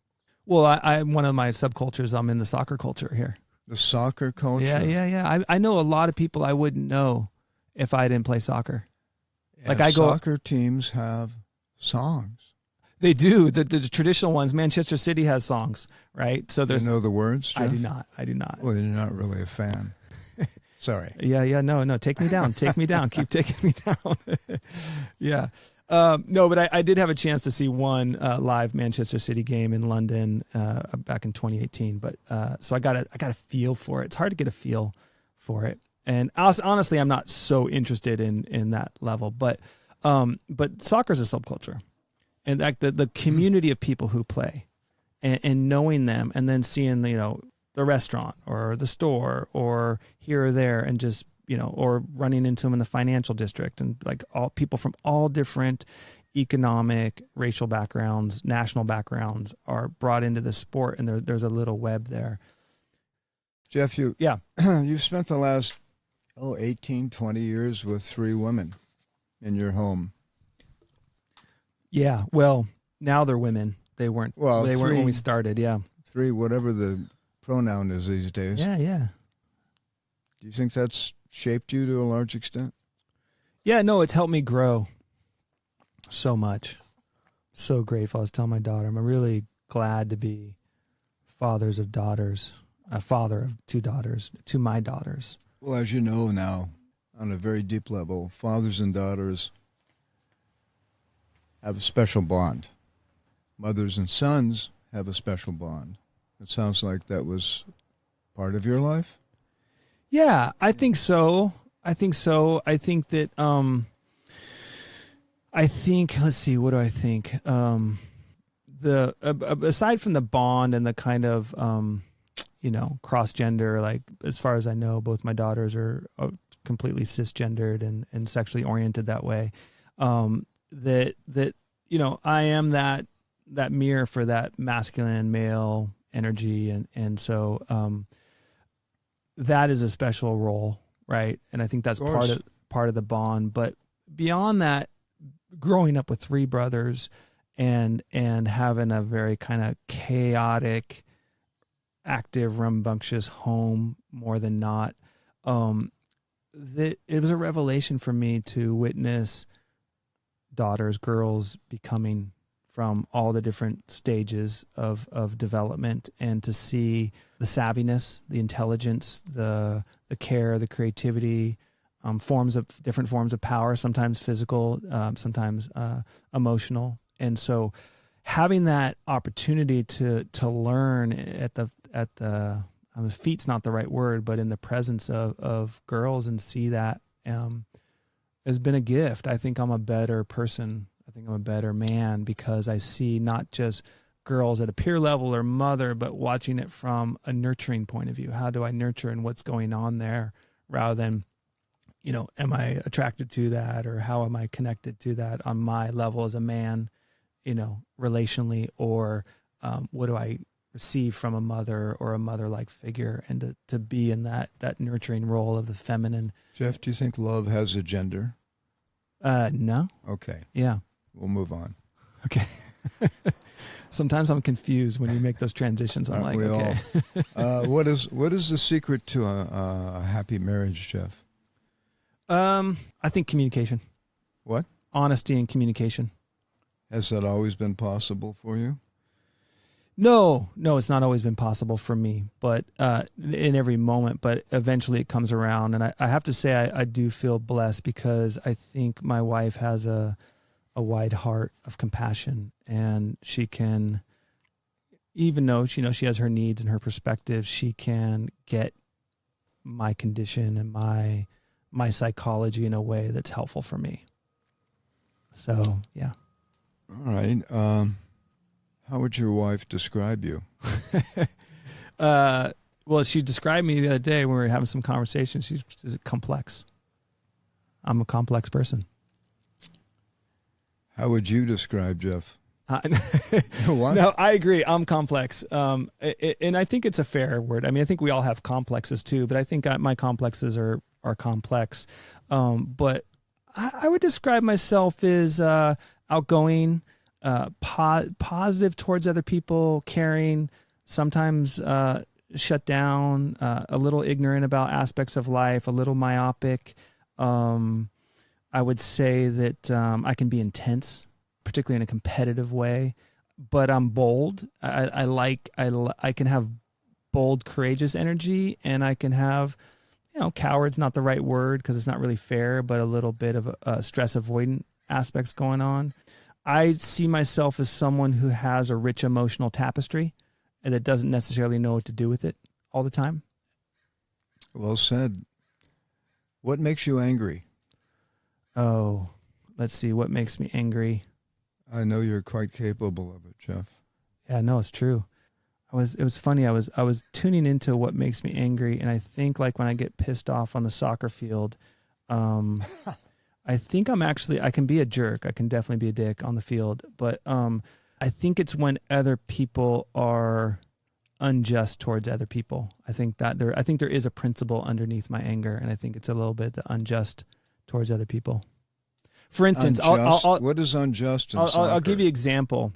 well, I one of my subcultures, I'm in the soccer culture here. The soccer culture? Yeah. I know a lot of people I wouldn't know if I didn't play soccer. Like soccer teams have songs. They do. The traditional ones. Manchester City has songs, right? So there's. You know the words, Jeff? I do not. Well, you're not really a fan. Sorry. Yeah. No. Take me down. Take me down. Keep taking me down. Yeah. No, but I did have a chance to see one live Manchester City game in London back in 2018. But so I got a feel for it. It's hard to get a feel for it. And honestly, I'm not so interested in that level. But soccer is a subculture. And like the community of people who play and knowing them and then seeing, the restaurant or the store or here or there and just, or running into them in the financial district and like all people from all different economic, racial backgrounds, national backgrounds are brought into the sport. And there's a little web there. Jeff, you've spent the last 18, 20 years with 3 women in your home. Yeah, well, now they're women. They weren't. Well, they weren't when we started. Yeah, 3, whatever the pronoun is these days. Yeah. Do you think that's shaped you to a large extent? Yeah, no, it's helped me grow so much. So grateful. I was telling my daughter, I'm really glad to be fathers of daughters, a father of 2 daughters, to my daughters. Well, as you know now, on a very deep level, fathers and daughters have a special bond. Mothers and sons have a special bond. It sounds like that was part of your life? Yeah, I think so. I think that, let's see, what do I think? Aside from the bond and the kind of, cross-gender, like as far as I know, both my daughters are completely cisgendered and sexually oriented that way. That I am that mirror for that masculine male energy, and so that is a special role, right? And I think that's part of the bond. But beyond that, growing up with 3 brothers and having a very kind of chaotic, active, rambunctious home more than not, that it was a revelation for me to witness daughters, girls becoming from all the different stages of development, and to see the savviness, the intelligence, the care, the creativity, different forms of power, sometimes physical, sometimes emotional. And so having that opportunity to learn at the feet's not the right word, but in the presence of girls and see that has been a gift. I think I'm a better person. I think I'm a better man because I see not just girls at a peer level or mother, but watching it from a nurturing point of view. How do I nurture and what's going on there, rather than, am I attracted to that, or how am I connected to that on my level as a man, relationally, or what do I receive from a mother or a mother-like figure, and to be in that nurturing role of the feminine. Jeff, do you think love has a gender? No. Okay. Yeah. We'll move on. Okay. Sometimes I'm confused when you make those transitions. I'm like, okay. What is the secret to a happy marriage, Jeff? I think communication. What? Honesty and communication. Has that always been possible for you? No, it's not always been possible for me, but in every moment, but eventually it comes around. And I have to say, I do feel blessed because I think my wife has a wide heart of compassion, and she can, even though she has her needs and her perspective, she can get my condition and my psychology in a way that's helpful for me. So, yeah. All right. How would your wife describe you? Well, she described me the other day when we were having some conversation. She's complex. I'm a complex person. How would you describe Jeff? What? No, I agree. I'm complex. And I think it's a fair word. I mean, I think we all have complexes too, but I think my complexes are complex. But I would describe myself as outgoing, positive towards other people, caring, sometimes shut down, a little ignorant about aspects of life, a little myopic. I would say that I can be intense, particularly in a competitive way, but I'm bold. I can have bold, courageous energy, and I can have, coward's not the right word because it's not really fair, but a little bit of stress avoidant aspects going on. I see myself as someone who has a rich emotional tapestry and that doesn't necessarily know what to do with it all the time. Well said. What makes you angry? Oh, let's see. What makes me angry? I know you're quite capable of it, Jef. Yeah, no, it's true. It was funny. I was tuning into what makes me angry, and I think like when I get pissed off on the soccer field, I think I can be a jerk. I can definitely be a dick on the field, but I think it's when other people are unjust towards other people. I think there is a principle underneath my anger, and I think it's a little bit the unjust towards other people. For instance, what is unjust in soccer? I'll give you an example.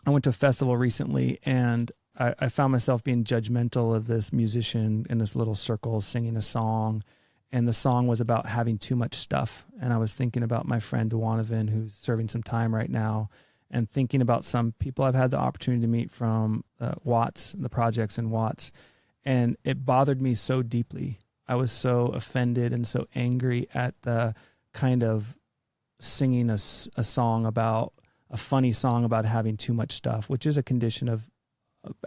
I went to a festival recently, and I found myself being judgmental of this musician in this little circle singing a song, and the song was about having too much stuff. And I was thinking about my friend Duanovan, who's serving some time right now, and thinking about some people I've had the opportunity to meet from Watts, the projects in Watts, and it bothered me so deeply. I was so offended and so angry at the kind of singing a song about, a funny song about having too much stuff, which is a condition of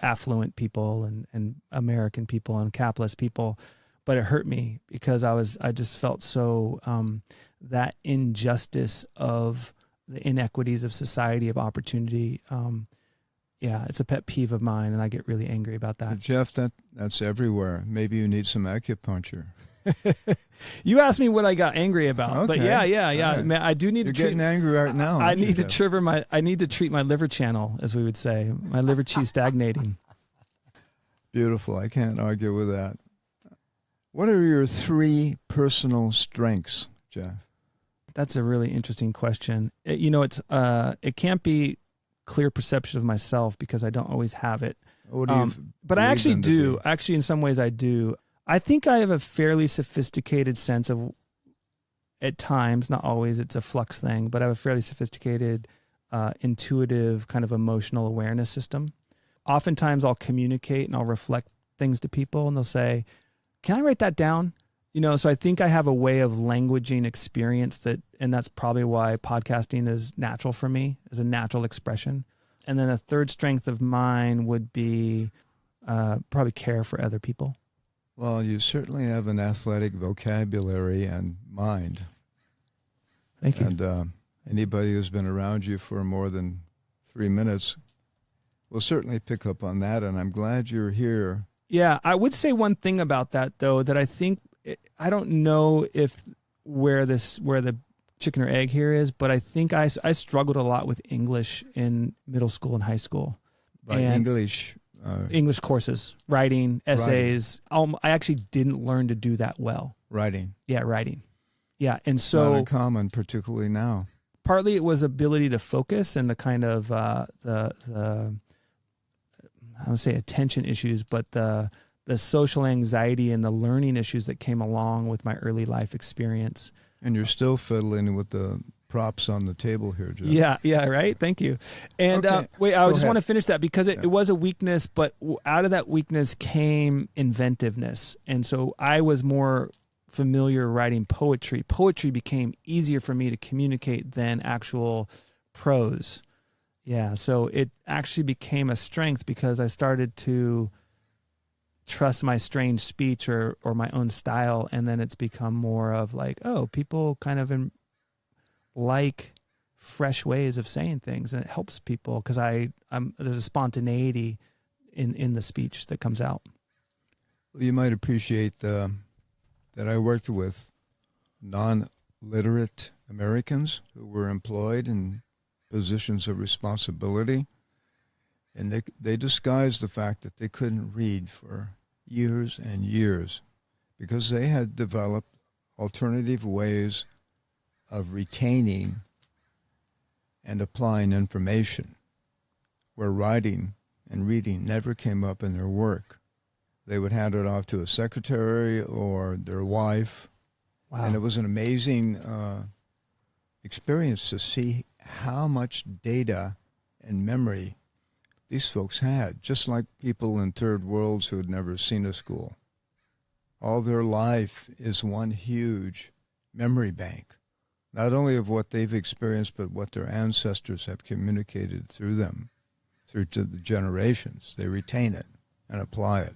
affluent people and American people and capitalist people. But it hurt me because I just felt so that injustice of the inequities of society, of opportunity. It's a pet peeve of mine, and I get really angry about that. Jef, that's everywhere. Maybe you need some acupuncture. You asked me what I got angry about, okay. But yeah. Right. Man, I do need You're to getting angry right now. I need to treat my liver channel, as we would say, my liver chi stagnating. Beautiful. I can't argue with that. What are your 3 personal strengths, Jef? That's a really interesting question. It can't be clear perception of myself because I don't always have it. But I actually do. Actually, in some ways, I do. I think I have a fairly sophisticated sense of, at times, not always, it's a flux thing, but I have a fairly sophisticated, intuitive kind of emotional awareness system. Oftentimes I'll communicate and I'll reflect things to people, and they'll say, "Can I write that down?" So I think I have a way of languaging experience and that's probably why podcasting is natural for me, as a natural expression. And then a third strength of mine would be probably care for other people. Well, you certainly have an athletic vocabulary and mind. Thank you. And anybody who's been around you for more than 3 minutes will certainly pick up on that, and I'm glad you're here. Yeah, I would say one thing about that, though, that I think, I don't know if where the chicken or egg here is, but I think I struggled a lot with English in middle school and high school. By English courses, writing, essays. I actually didn't learn to do that well. Writing. Yeah, writing. Yeah, and so not uncommon, particularly now. Partly it was ability to focus and the kind of the I would say attention issues, but the social anxiety and the learning issues that came along with my early life experience. And you're still fiddling with the props on the table here, Jef. Yeah, right. Thank you. And okay. Wait, I just want to finish that because it was a weakness, but out of that weakness came inventiveness. And so I was more familiar writing poetry. Poetry became easier for me to communicate than actual prose. Yeah, so it actually became a strength because I started to trust my strange speech or my own style, and then it's become more of like, oh, people kind of like fresh ways of saying things, and it helps people because there's a spontaneity in the speech that comes out. Well, you might appreciate that I worked with non-literate Americans who were employed in positions of responsibility, and they disguised the fact that they couldn't read for years and years because they had developed alternative ways of retaining and applying information, where writing and reading never came up in their work. They would hand it off to a secretary or their wife. Wow. And it was an amazing experience to see how much data and memory these folks had, just like people in third worlds who had never seen a school. All their life is one huge memory bank, not only of what they've experienced, but what their ancestors have communicated through them, through to the generations. They retain it and apply it.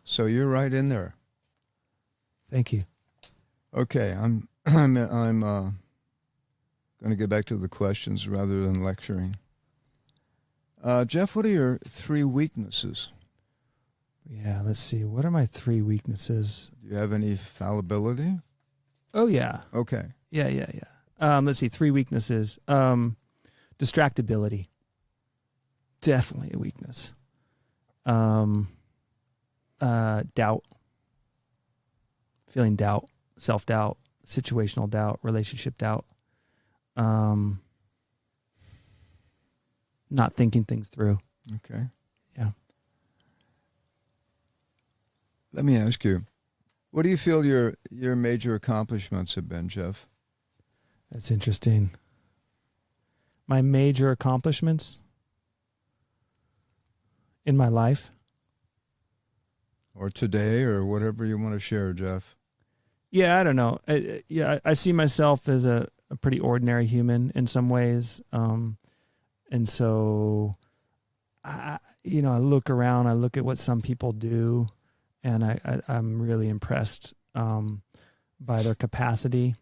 So you're right in there. Thank you. Okay, I'm going to get back to the questions rather than lecturing. Jef, what are your 3 weaknesses? Yeah, let's see. What are my 3 weaknesses? Do you have any fallibility? Oh, yeah. Okay. Yeah. Let's see. 3 weaknesses. Distractibility. Definitely a weakness. Doubt. Feeling doubt. Self-doubt. Situational doubt. Relationship doubt. Not thinking things through. Okay. Yeah. Let me ask you, what do you feel your major accomplishments have been, Jef? That's interesting. My major accomplishments in my life? Or today, or whatever you want to share, Jef. Yeah, I don't know. I see myself as a pretty ordinary human in some ways. And so, I look around, I look at what some people do, and I'm really impressed by their capacity.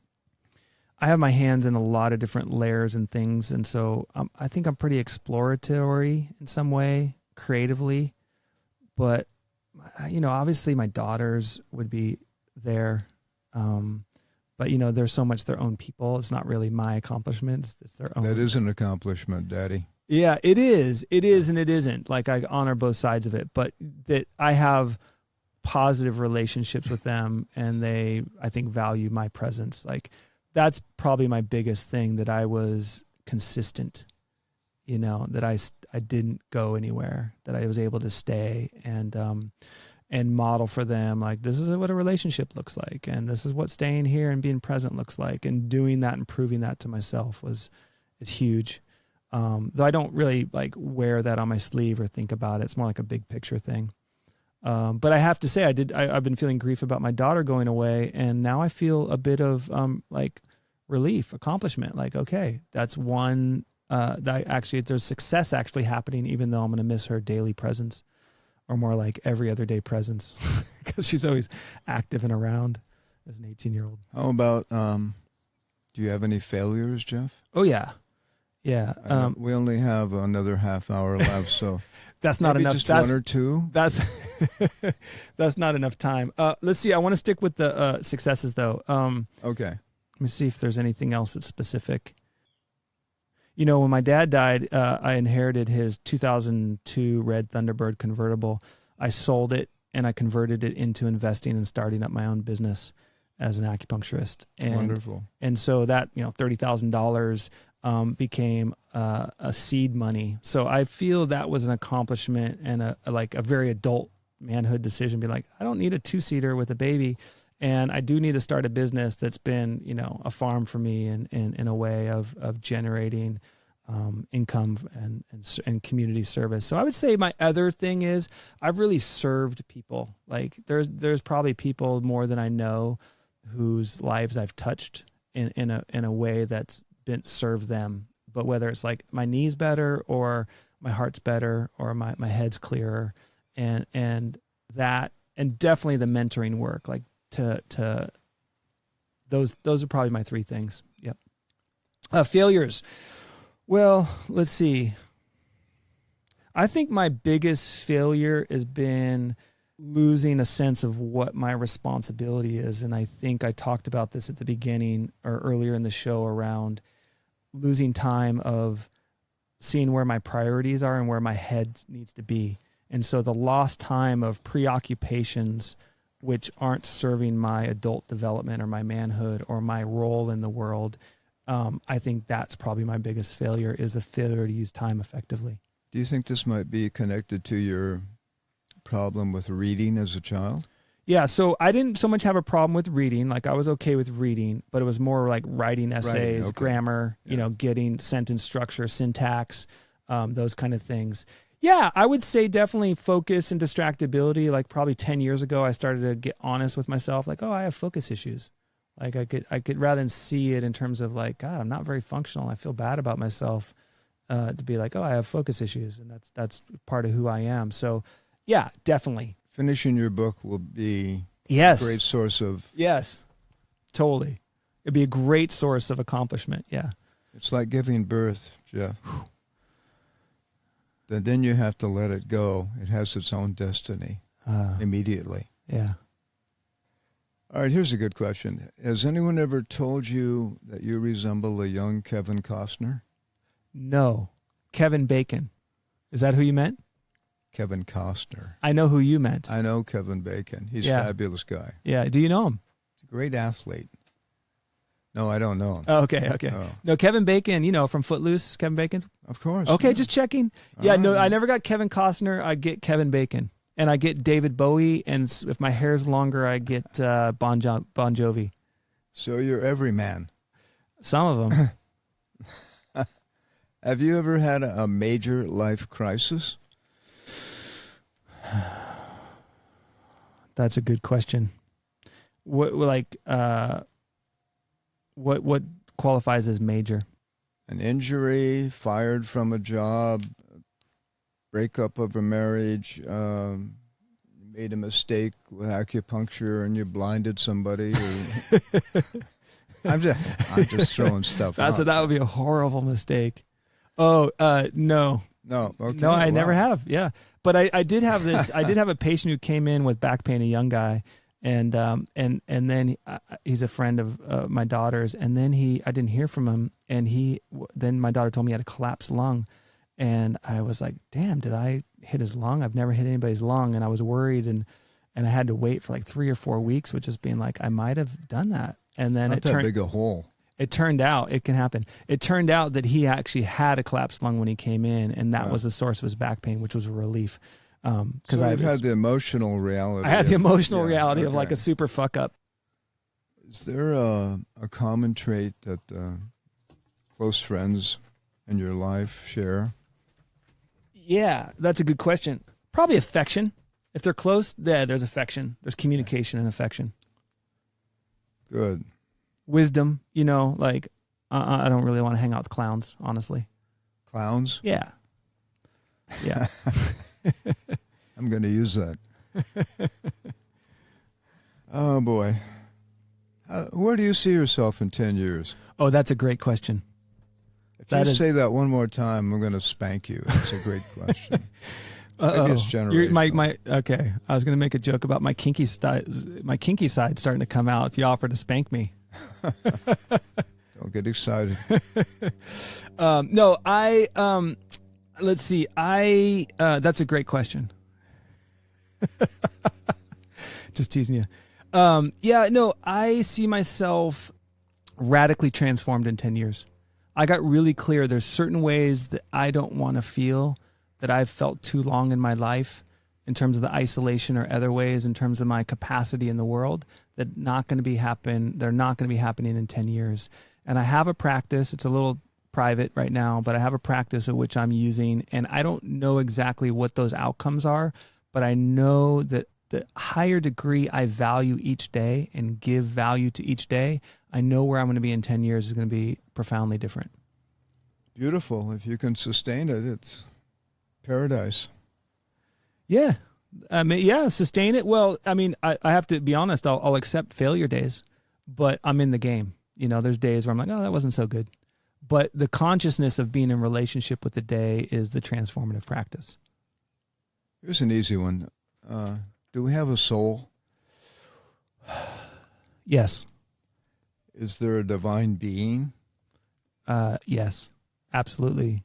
I have my hands in a lot of different layers and things, and so I think I'm pretty exploratory in some way, creatively. But, obviously my daughters would be there. But, there's so much their own people. It's not really my accomplishment. It's their own. That is an accomplishment, Daddy. Yeah, it is. It is and it isn't. Like, I honor both sides of it. But that I have positive relationships with them, and they, I think, value my presence. Like, that's probably my biggest thing, that I was consistent, that I didn't go anywhere, that I was able to stay and model for them, like, this is what a relationship looks like, and this is what staying here and being present looks like, and doing that and proving that to myself is huge. Though I don't really like wear that on my sleeve or think about it. It's more like a big picture thing. But I have to say, I've been feeling grief about my daughter going away, and now I feel a bit of like relief, accomplishment. Like, okay, that's one that actually there's success actually happening, even though I'm going to miss her daily presence. Or more like every other day presence, because she's always active and around as an 18-year-old. How about, do you have any failures, Jef? Oh, yeah. Yeah. We only have another half hour left, so that's not enough. Just one or two? That's not enough time. Let's see. I want to stick with the successes, though. Okay. Let me see if there's anything else that's specific. When my dad died, I inherited his 2002 Red Thunderbird convertible. I sold it, and I converted it into investing and starting up my own business as an acupuncturist. And, wonderful. And so that, $30,000 became a seed money. So I feel that was an accomplishment and a very adult manhood decision. Be like, I don't need a 2-seater with a baby. And I do need to start a business that's been, a farm for me in a way of generating income and community service. So I would say my other thing is I've really served people. Like there's probably people more than I know whose lives I've touched in a way that's been served them. But whether it's like my knee's better or my heart's better or my head's clearer, and that, and definitely the mentoring work, like to those are probably my 3 things. Yep. Failures. Well, let's see. I think my biggest failure has been losing a sense of what my responsibility is. And I think I talked about this at the beginning or earlier in the show around losing time of seeing where my priorities are and where my head needs to be. And so the lost time of preoccupations which aren't serving my adult development or my manhood or my role in the world I think that's probably my biggest failure, is a failure to use time effectively. Do you think this might be connected to your problem with reading as a child? Yeah, so I didn't so much have a problem with reading. Like, I was okay with reading, but it was more like writing essays, okay. grammar, getting sentence structure, syntax, those kind of things. Yeah, I would say definitely focus and distractibility. Like, probably 10 years ago, I started to get honest with myself. Like, oh, I have focus issues. Like, I could rather than see it in terms of like, God, I'm not very functional. I feel bad about myself, to be like, oh, I have focus issues, and that's part of who I am. So, yeah, definitely. Finishing your book will be a great source of... Yes, totally. It'd be a great source of accomplishment, yeah. It's like giving birth, Jef. Then you have to let it go. It has its own destiny immediately. Yeah. All right, here's a good question. Has anyone ever told you that you resemble a young Kevin Costner? No. Kevin Bacon. Is that who you meant? Kevin Costner. I know who you meant. I know Kevin Bacon. He's a fabulous guy. Yeah. Do you know him? He's a great athlete. No, I don't know him. Oh, okay. Oh. No, Kevin Bacon, from Footloose, Kevin Bacon? Of course. Okay, yeah. Just checking. Yeah, no, I never got Kevin Costner. I get Kevin Bacon. And I get David Bowie, and if my hair's longer, I get Bon Jovi. So you're every man. Some of them. Have you ever had a major life crisis? That's a good question. What qualifies as major? An injury, fired from a job, breakup of a marriage, you made a mistake with acupuncture and you blinded somebody. I'm just throwing stuff out. That would be a horrible mistake. Oh, no. No, okay. No, I never have. Yeah. But I did have this. I did have a patient who came in with back pain, a young guy, and then he's a friend of my daughter's, and then I didn't hear from him, and then my daughter told me he had a collapsed lung, and I was like, damn, did I hit his lung? I've never hit anybody's lung, and I was worried, and I had to wait for like 3 or 4 weeks, which is being like, I might have done that, and then it turned big a hole. It turned out, it can happen. It turned out that he actually had a collapsed lung when he came in, and that was the source of his back pain, which was a relief. Because I've had the emotional reality. I had the emotional reality of like a super fuck up. Is there a common trait that close friends in your life share? Yeah, that's a good question. Probably affection. If they're close, there's affection. There's communication and affection. Good. Wisdom, like I don't really want to hang out with clowns, honestly. Clowns? Yeah. Yeah. I'm going to use that. Oh, boy. Where do you see yourself in 10 years? Oh, that's a great question. If you say that one more time, I'm going to spank you. That's a great question. Maybe it's generational. Okay. I was going to make a joke about my kinky side starting to come out if you offer to spank me. Don't get excited. No, let's see. That's a great question. Just teasing you. I see myself radically transformed in 10 years. I got really clear. There's certain ways that I don't want to feel that I've felt too long in my life in terms of the isolation, or other ways in terms of my capacity in the world that they're not going to be happening in 10 years. And I have a practice. It's a little private right now, but I have a practice of which I'm using, and I don't know exactly what those outcomes are, but I know that the higher degree I value each day and give value to each day, I know where I'm going to be in 10 years is going to be profoundly different. Beautiful. If you can sustain it, it's paradise. Yeah. Sustain it. Well, I have to be honest, I'll accept failure days, but I'm in the game. There's days where I'm like, oh, that wasn't so good. But the consciousness of being in relationship with the day is the transformative practice. Here's an easy one. Do we have a soul? Yes. Is there a divine being? Yes, absolutely.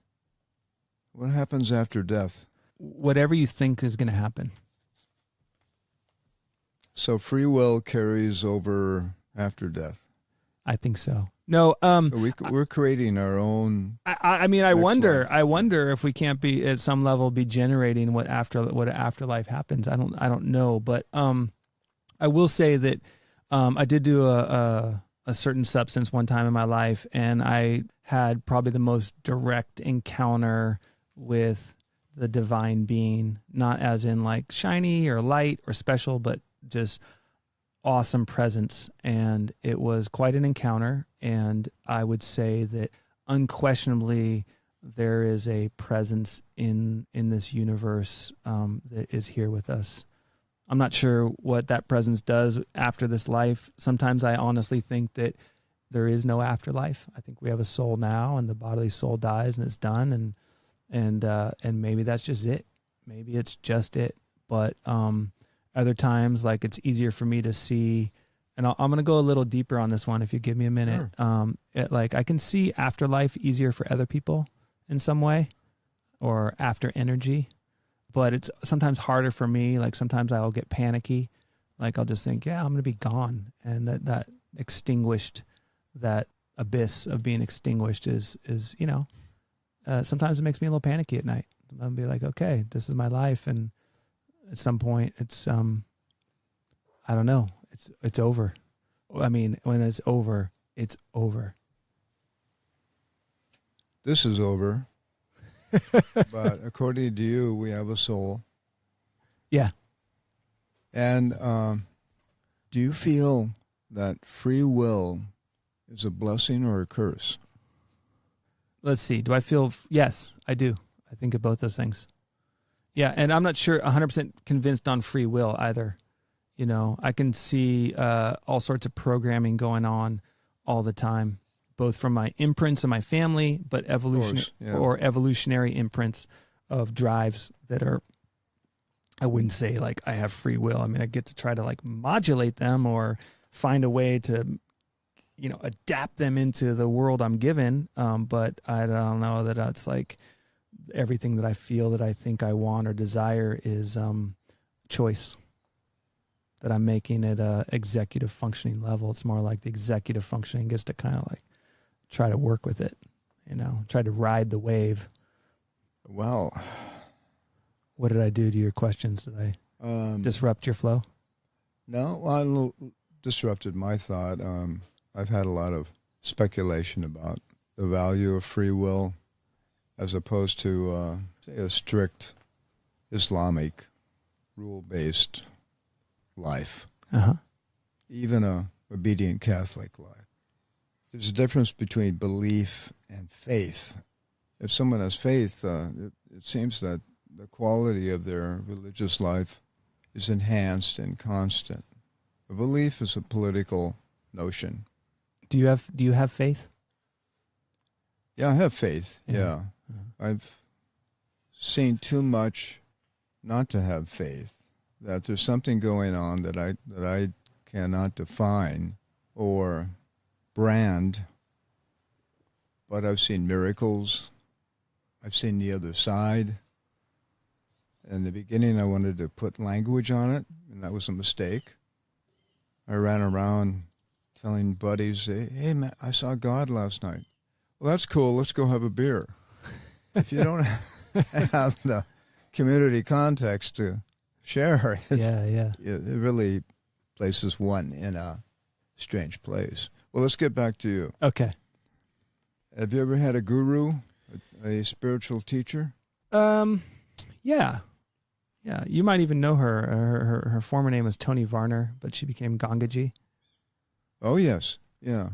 What happens after death? Whatever you think is going to happen. So free will carries over after death. I think so. No, So we're creating our own. I mean, I next wonder. life. I wonder if we can't be at some level be generating what afterlife happens. I don't know, but I will say that I did do a certain substance one time in my life, and I had probably the most direct encounter with the divine being, not as in like shiny or light or special, but just awesome presence. And it was quite an encounter. And I would say that unquestionably there is a presence in this universe that is here with us. I'm not sure what that presence does after this life. Sometimes I honestly think that there is no afterlife. I think we have a soul now, and the bodily soul dies and it's done. And maybe that's just it. Maybe it's just it. But other times, like, it's easier for me to see, and I'm going to go a little deeper on this one if you give me a minute. Sure. Like, I can see afterlife easier for other people in some way, or after energy. But it's sometimes harder for me. Like, sometimes I'll get panicky. Like, I'll just think, yeah, I'm going to be gone. And that extinguished, that abyss of being extinguished is sometimes it makes me a little panicky at night. I'll be like, okay, this is my life. And at some point it's, I don't know, it's over. I mean, when it's over, it's over. This is over. But according to you, we have a soul. Yeah. And do you feel that free will is a blessing or a curse? Let's see. Do I feel? Yes, I do. I think of both those things. Yeah. And I'm not sure 100% convinced on free will either. You know, I can see all sorts of programming going on all the time, both from my imprints of my family, but evolutionary imprints of drives that are, I wouldn't say like I have free will. I mean, I get to try to like modulate them or find a way to, adapt them into the world I'm given. But I don't know that it's like everything that I feel that I think I want or desire is choice that I'm making at a executive functioning level. It's more like the executive functioning gets to kind of like try to work with it, try to ride the wave. Well, what did I do to your questions? Did I disrupt your flow? No, I disrupted my thought. I've had a lot of speculation about the value of free will as opposed to, say, a strict Islamic rule-based life, even a obedient Catholic life. There's a difference between belief and faith. If someone has faith, it seems that the quality of their religious life is enhanced and constant. A belief is a political notion. Do you have faith? Yeah, I have faith. Yeah. Mm-hmm. I've seen too much not to have faith. That there's something going on that I cannot define or brand, but I've seen miracles. I've seen the other side. In the beginning, I wanted to put language on it, and that was a mistake. I ran around telling buddies, hey man, I saw God last night. Well, that's cool. Let's go have a beer. If you don't have the community context to share, it really places one in a strange place. Well, let's get back to you. Okay. Have you ever had a guru, a spiritual teacher? Yeah. You might even know her. Her former name was Tony Varner, but she became Gangaji. Oh, yes. Yeah.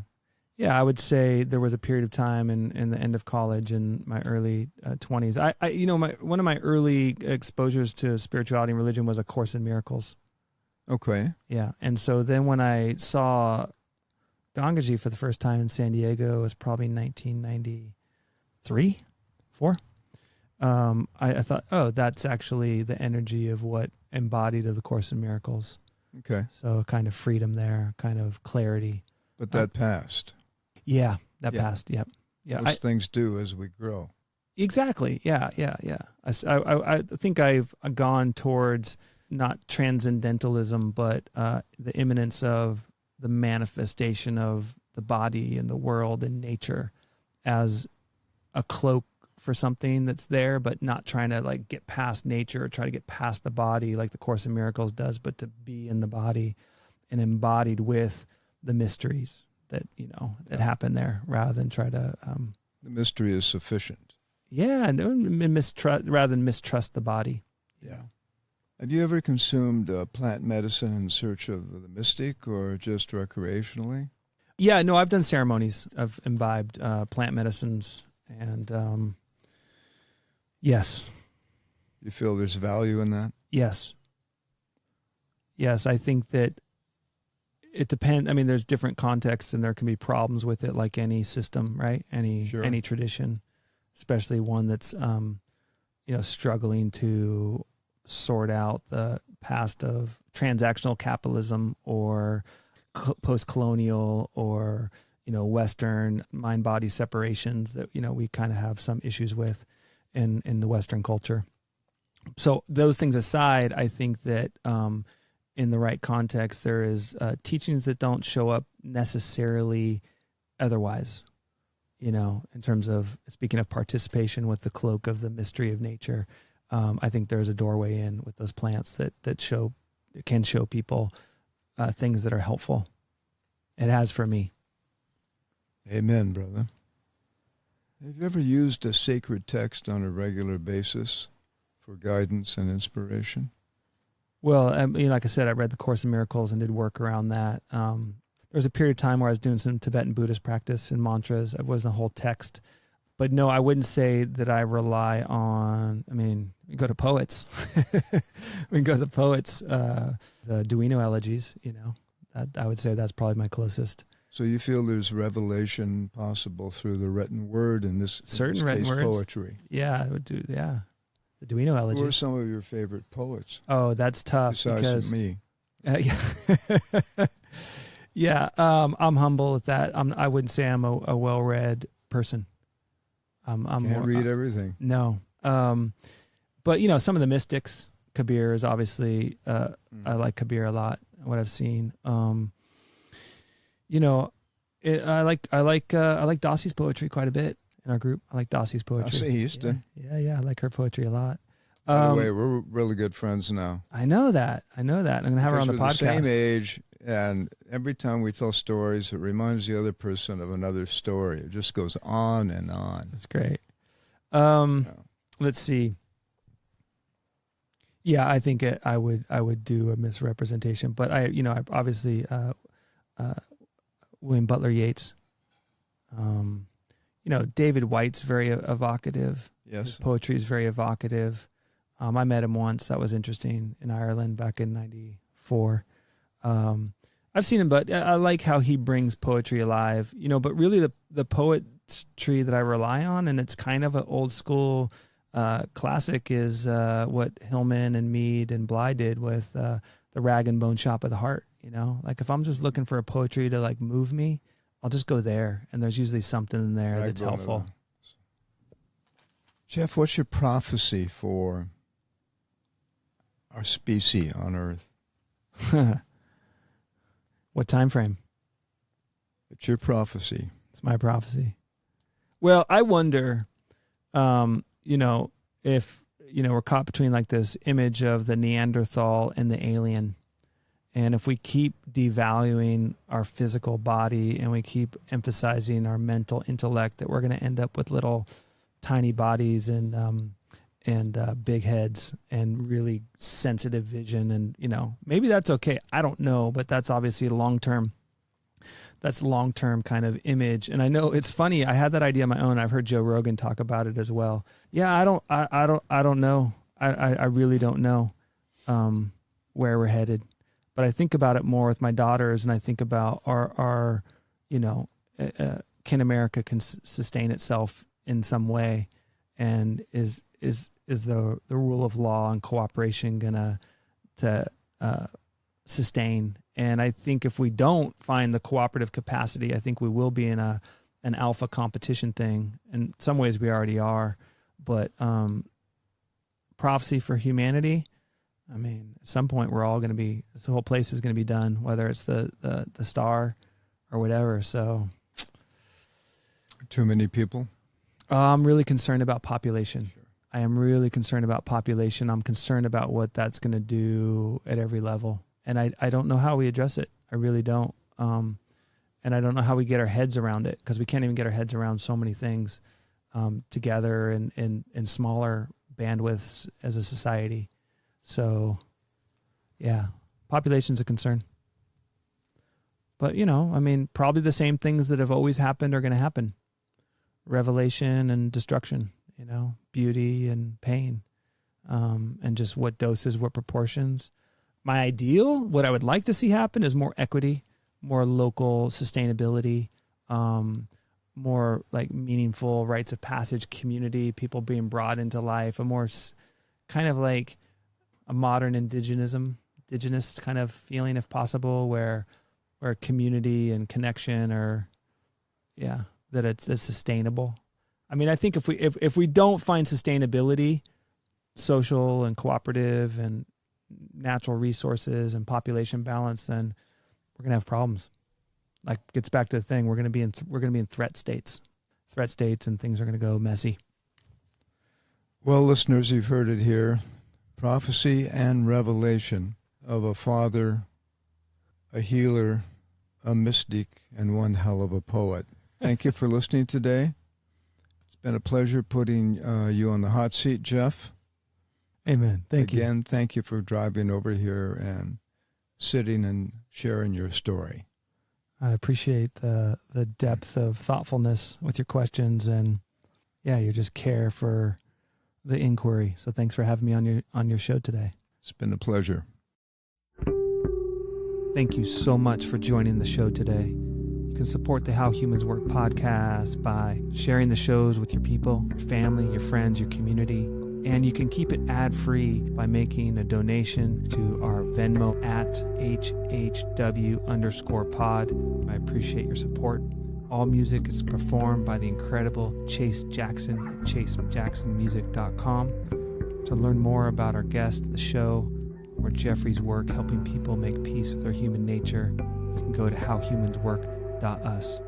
Yeah, I would say there was a period of time in the end of college in my early 20s. One of my early exposures to spirituality and religion was A Course in Miracles. Okay. Yeah, and so then when I saw Gangaji for the first time in San Diego, it was probably 1993, 4. I thought, oh, that's actually the energy of what embodied of the Course in Miracles. Okay. So kind of freedom there, kind of clarity. But that passed. Yeah, that passed. Yep. Yeah. Those things do as we grow. Exactly. Yeah. I think I've gone towards not transcendentalism, but the imminence of the manifestation of the body and the world and nature as a cloak for something that's there, but not trying to like get past nature or try to get past the body like the Course in Miracles does, but to be in the body and embodied with the mysteries that, you know, that happen there, rather than try to... the mystery is sufficient. Yeah, rather than mistrust the body. Yeah. Have you ever consumed plant medicine in search of the mystic, or just recreationally? Yeah, no, I've done ceremonies. I've imbibed plant medicines, and yes. You feel there's value in that? Yes. Yes, I think that it depends. I mean, there's different contexts, and there can be problems with it, like any system, right? Any tradition, especially one that's struggling to sort out the past of transactional capitalism or post-colonial or, Western mind-body separations that, we kind of have some issues with in the Western culture. So those things aside, I think that in the right context, there is teachings that don't show up necessarily otherwise, in terms of, speaking of participation with the cloak of the mystery of nature. I think there's a doorway in with those plants that can show people things that are helpful. It has for me. Amen, brother. Have you ever used a sacred text on a regular basis for guidance and inspiration? Well, like I said, I read the Course in Miracles and did work around that. There was a period of time where I was doing some Tibetan Buddhist practice and mantras. It wasn't a whole text. But no, I wouldn't say that I rely on, we go to poets. We go to the poets, the Duino elegies, I would say that's probably my closest. So you feel there's revelation possible through the written word, in this written case, words. poetry? Yeah, I would do, yeah. The Duino elegies. Who are some of your favorite poets? Oh, that's tough. Besides me. Yeah, I'm humble with that. I wouldn't say I'm a well-read person. Can't read everything. No. But, some of the mystics, Kabir is obviously, I like Kabir a lot, what I've seen. I like Dassi's poetry quite a bit in our group. I like Dassi's poetry. Dassi Houston. Yeah, I like her poetry a lot. By the way, we're really good friends now. I know that. I'm going to have her on the podcast. We're the same age, and every time we tell stories, it reminds the other person of another story. It just goes on and on. That's great. Let's see. Yeah, I think I would do a misrepresentation, but I obviously William Butler Yeats. David White's very evocative. Yes, his poetry is very evocative. I met him once. That was interesting in Ireland back in '94. I've seen him, but I like how he brings poetry alive. But really the poetry that I rely on, and it's kind of an old school classic, is what Hillman and Mead and Bly did with the Rag and Bone Shop of the Heart. Like if I'm just looking for a poetry to like move me, I'll just go there, and there's usually something in there that's helpful. Jef, what's your prophecy for our species on Earth? What time frame? It's your prophecy. It's my prophecy. Well, I wonder, if, we're caught between like this image of the Neanderthal and the alien. And if we keep devaluing our physical body and we keep emphasizing our mental intellect, that we're going to end up with little tiny bodies and big heads and really sensitive vision. And, maybe that's okay. I don't know, but that's obviously long-term kind of image. And I know it's funny. I had that idea on my own. I've heard Joe Rogan talk about it as well. Yeah. I don't know. I really don't know, where we're headed, but I think about it more with my daughters, and I think about our can America sustain itself in some way, and is the rule of law and cooperation gonna sustain? And I think if we don't find the cooperative capacity, I think we will be in an alpha competition thing. In some ways we already are, but prophecy for humanity, at some point we're all going to be, this whole place is going to be done, whether it's the star or whatever. So Too many people? I'm really concerned about population. Sure. I am really concerned about population. I'm concerned about what that's going to do at every level. And I don't know how we address it. I really don't. And I don't know how we get our heads around it, because we can't even get our heads around so many things together in smaller bandwidths as a society. So, yeah, population's a concern. But, probably the same things that have always happened are going to happen. Revelation and destruction, beauty and pain, and just what doses, what proportions. My ideal, what I would like to see happen is more equity, more local sustainability, more like meaningful rites of passage, community, people being brought into life, a more kind of like a modern indigenous kind of feeling, if possible, where community and connection are, that it's sustainable. I mean, I think if we don't find sustainability, social and cooperative and natural resources and population balance, then we're going to have problems. Like, gets back to the thing, we're going to be in threat states, and things are going to go messy. Well, listeners, you've heard it here. Prophecy and revelation of a father, a healer, a mystic, and one hell of a poet. Thank you for listening today. It's been a pleasure putting you on the hot seat, Jef. Amen. Thank you. Again, thank you for driving over here and sitting and sharing your story. I appreciate the depth of thoughtfulness with your questions, and your just care for the inquiry. So thanks for having me on your show today. It's been a pleasure. Thank you so much for joining the show today. You can support the How Humans Work podcast by sharing the shows with your people, your family, your friends, your community. And you can keep it ad-free by making a donation to our Venmo at HHW_pod. I appreciate your support. All music is performed by the incredible Chase Jackson at chasejacksonmusic.com. To learn more about our guest, the show, or Jeffrey's work helping people make peace with their human nature, you can go to howhumanswork.us.